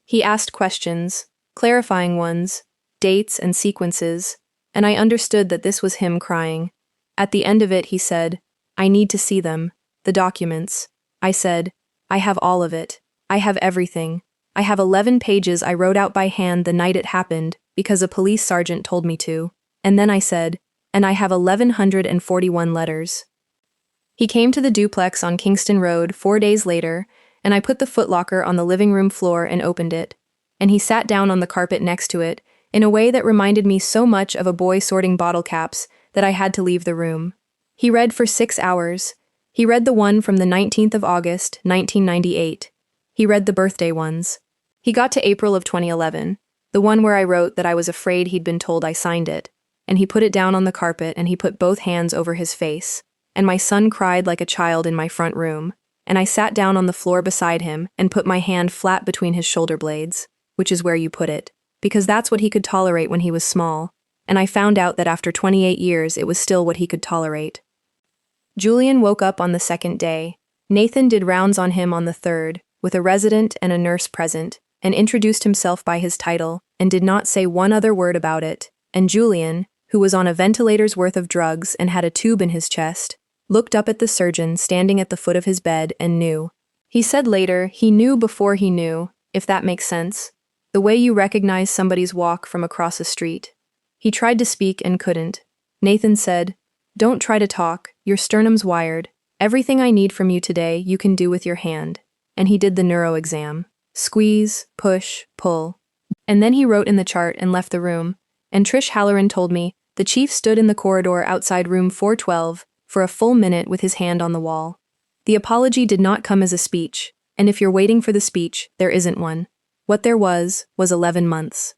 He asked questions, clarifying ones, dates and sequences, and I understood that this was him crying. At the end of it, he said, "I need to see them, the documents." I said, "I have all of it. I have everything. I have 11 pages I wrote out by hand the night it happened because a police sergeant told me to." And then I said, "And I have 1,141 letters." He came to the duplex on Kingston Road 4 days later, and I put the footlocker on the living room floor and opened it. And he sat down on the carpet next to it in a way that reminded me so much of a boy sorting bottle caps that I had to leave the room. He read for 6 hours. He read the one from the 19th of August, 1998. He read the birthday ones. He got to April of 2011, the one where I wrote that I was afraid he'd been told I signed it, and he put it down on the carpet and he put both hands over his face, and my son cried like a child in my front room, and I sat down on the floor beside him and put my hand flat between his shoulder blades, which is where you put it, because that's what he could tolerate when he was small, and I found out that after 28 years it was still what he could tolerate. Julian woke up on the second day. Nathan did rounds on him on the third, with a resident and a nurse present, and introduced himself by his title, and did not say one other word about it, and Julian, who was on a ventilator's worth of drugs and had a tube in his chest, looked up at the surgeon standing at the foot of his bed and knew. He said later he knew before he knew, if that makes sense, the way you recognize somebody's walk from across a street. He tried to speak and couldn't. Nathan said, "Don't try to talk, your sternum's wired. Everything I need from you today you can do with your hand." And he did the neuro exam. Squeeze, push, pull. And then he wrote in the chart and left the room, and Trish Halloran told me the chief stood in the corridor outside room 412 for a full minute with his hand on the wall. The apology did not come as a speech, and if you're waiting for the speech, there isn't one. What there was 11 months.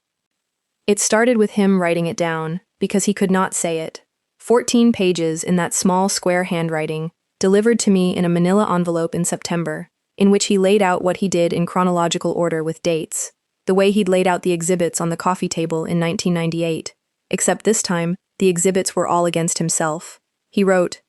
It started with him writing it down, because he could not say it. 14 pages in that small square handwriting, delivered to me in a manila envelope in September, in which he laid out what he did in chronological order with dates, the way he'd laid out the exhibits on the coffee table in 1998, except this time, the exhibits were all against himself. He wrote,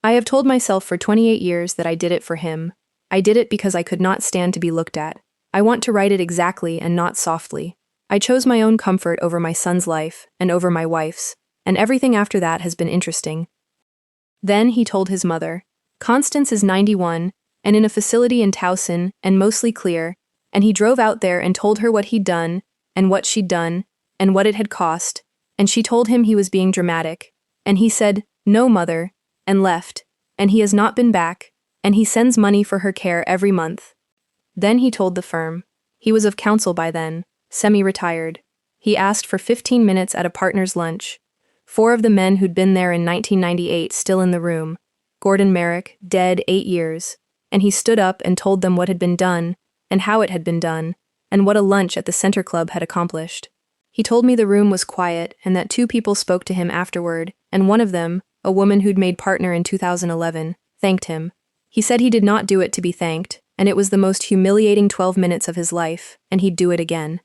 "I have told myself for 28 years that I did it for him. I did it because I could not stand to be looked at. I want to write it exactly and not softly. I chose my own comfort over my son's life and over my wife's, and everything after that has been interesting." Then he told his mother, "Constance is 91, and in a facility in Towson, and mostly clear," and he drove out there and told her what he'd done, and what she'd done, and what it had cost, and she told him he was being dramatic, and he said, "No, mother," and left, and he has not been back, and he sends money for her care every month. Then he told the firm. He was of counsel by then, semi-retired. He asked for 15 minutes at a partner's lunch. 4 of the men who'd been there in 1998 still in the room. Gordon Merrick, dead 8 years. And he stood up and told them what had been done, and how it had been done, and what a lunch at the Center Club had accomplished. He told me the room was quiet and that 2 people spoke to him afterward, and one of them, a woman who'd made partner in 2011, thanked him. He said he did not do it to be thanked, and it was the most humiliating 12 minutes of his life, and he'd do it again.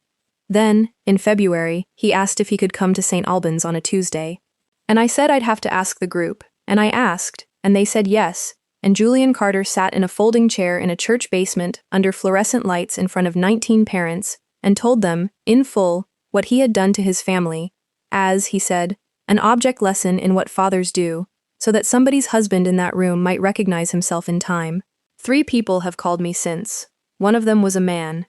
Then, in February, he asked if he could come to St. Albans on a Tuesday. And I said I'd have to ask the group, and I asked, and they said yes, and Julian Carter sat in a folding chair in a church basement under fluorescent lights in front of 19 parents and told them, in full, what he had done to his family, as, he said, an object lesson in what fathers do, so that somebody's husband in that room might recognize himself in time. 3 people have called me since. One of them was a man.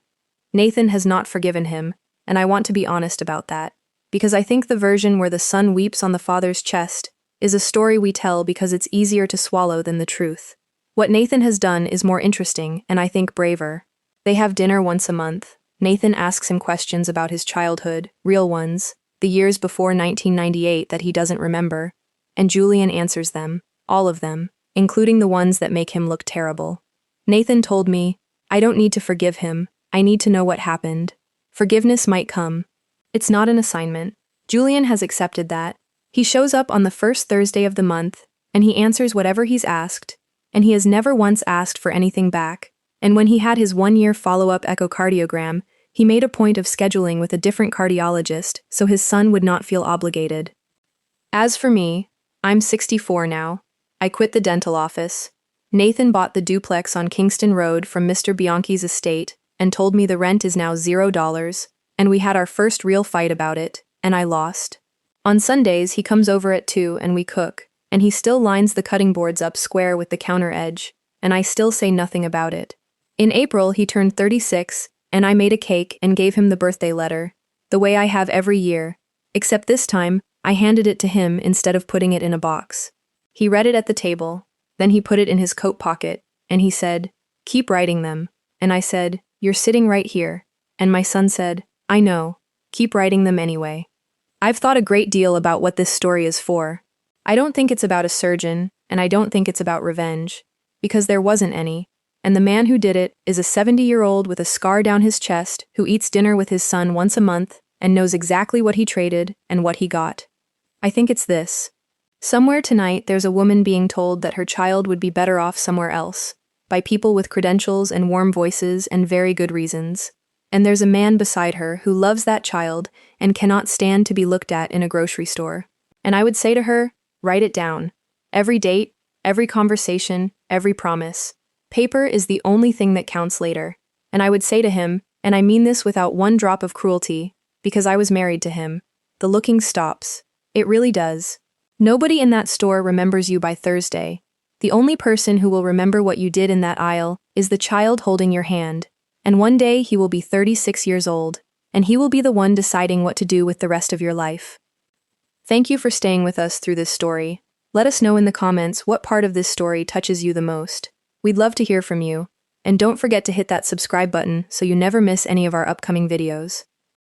Nathan has not forgiven him, and I want to be honest about that, because I think the version where the son weeps on the father's chest is a story we tell because it's easier to swallow than the truth. What Nathan has done is more interesting, and I think braver. They have dinner once a month. Nathan asks him questions about his childhood, real ones, the years before 1998 that he doesn't remember, and Julian answers them, all of them, including the ones that make him look terrible. Nathan told me, "I don't need to forgive him, I need to know what happened. Forgiveness might come. It's not an assignment. Julian has accepted that. He shows up on the first Thursday of the month, and he answers whatever he's asked, and he has never once asked for anything back. And when he had his 1-year follow-up echocardiogram, he made a point of scheduling with a different cardiologist so his son would not feel obligated. As for me, I'm 64 now. I quit the dental office. Nathan bought the duplex on Kingston Road from Mr. Bianchi's estate and told me the rent is now $0, and we had our first real fight about it, and I lost. On Sundays, he comes over at 2 and we cook, and he still lines the cutting boards up square with the counter edge, and I still say nothing about it. In April, he turned 36, and I made a cake and gave him the birthday letter, the way I have every year, except this time, I handed it to him instead of putting it in a box. He read it at the table, then he put it in his coat pocket, and he said, "Keep writing them." And I said, "You're sitting right here." And my son said, "I know, keep writing them anyway." I've thought a great deal about what this story is for. I don't think it's about a surgeon, and I don't think it's about revenge, because there wasn't any, and the man who did it is a 70-year-old with a scar down his chest who eats dinner with his son once a month and knows exactly what he traded and what he got. I think it's this. Somewhere tonight there's a woman being told that her child would be better off somewhere else, by people with credentials and warm voices and very good reasons. And there's a man beside her who loves that child and cannot stand to be looked at in a grocery store. And I would say to her, write it down. Every date, every conversation, every promise. Paper is the only thing that counts later. And I would say to him, and I mean this without one drop of cruelty, because I was married to him, the looking stops. It really does. Nobody in that store remembers you by Thursday. The only person who will remember what you did in that aisle is the child holding your hand. And one day he will be 36 years old, and he will be the one deciding what to do with the rest of your life. Thank you for staying with us through this story. Let us know in the comments what part of this story touches you the most. We'd love to hear from you. And don't forget to hit that subscribe button so you never miss any of our upcoming videos.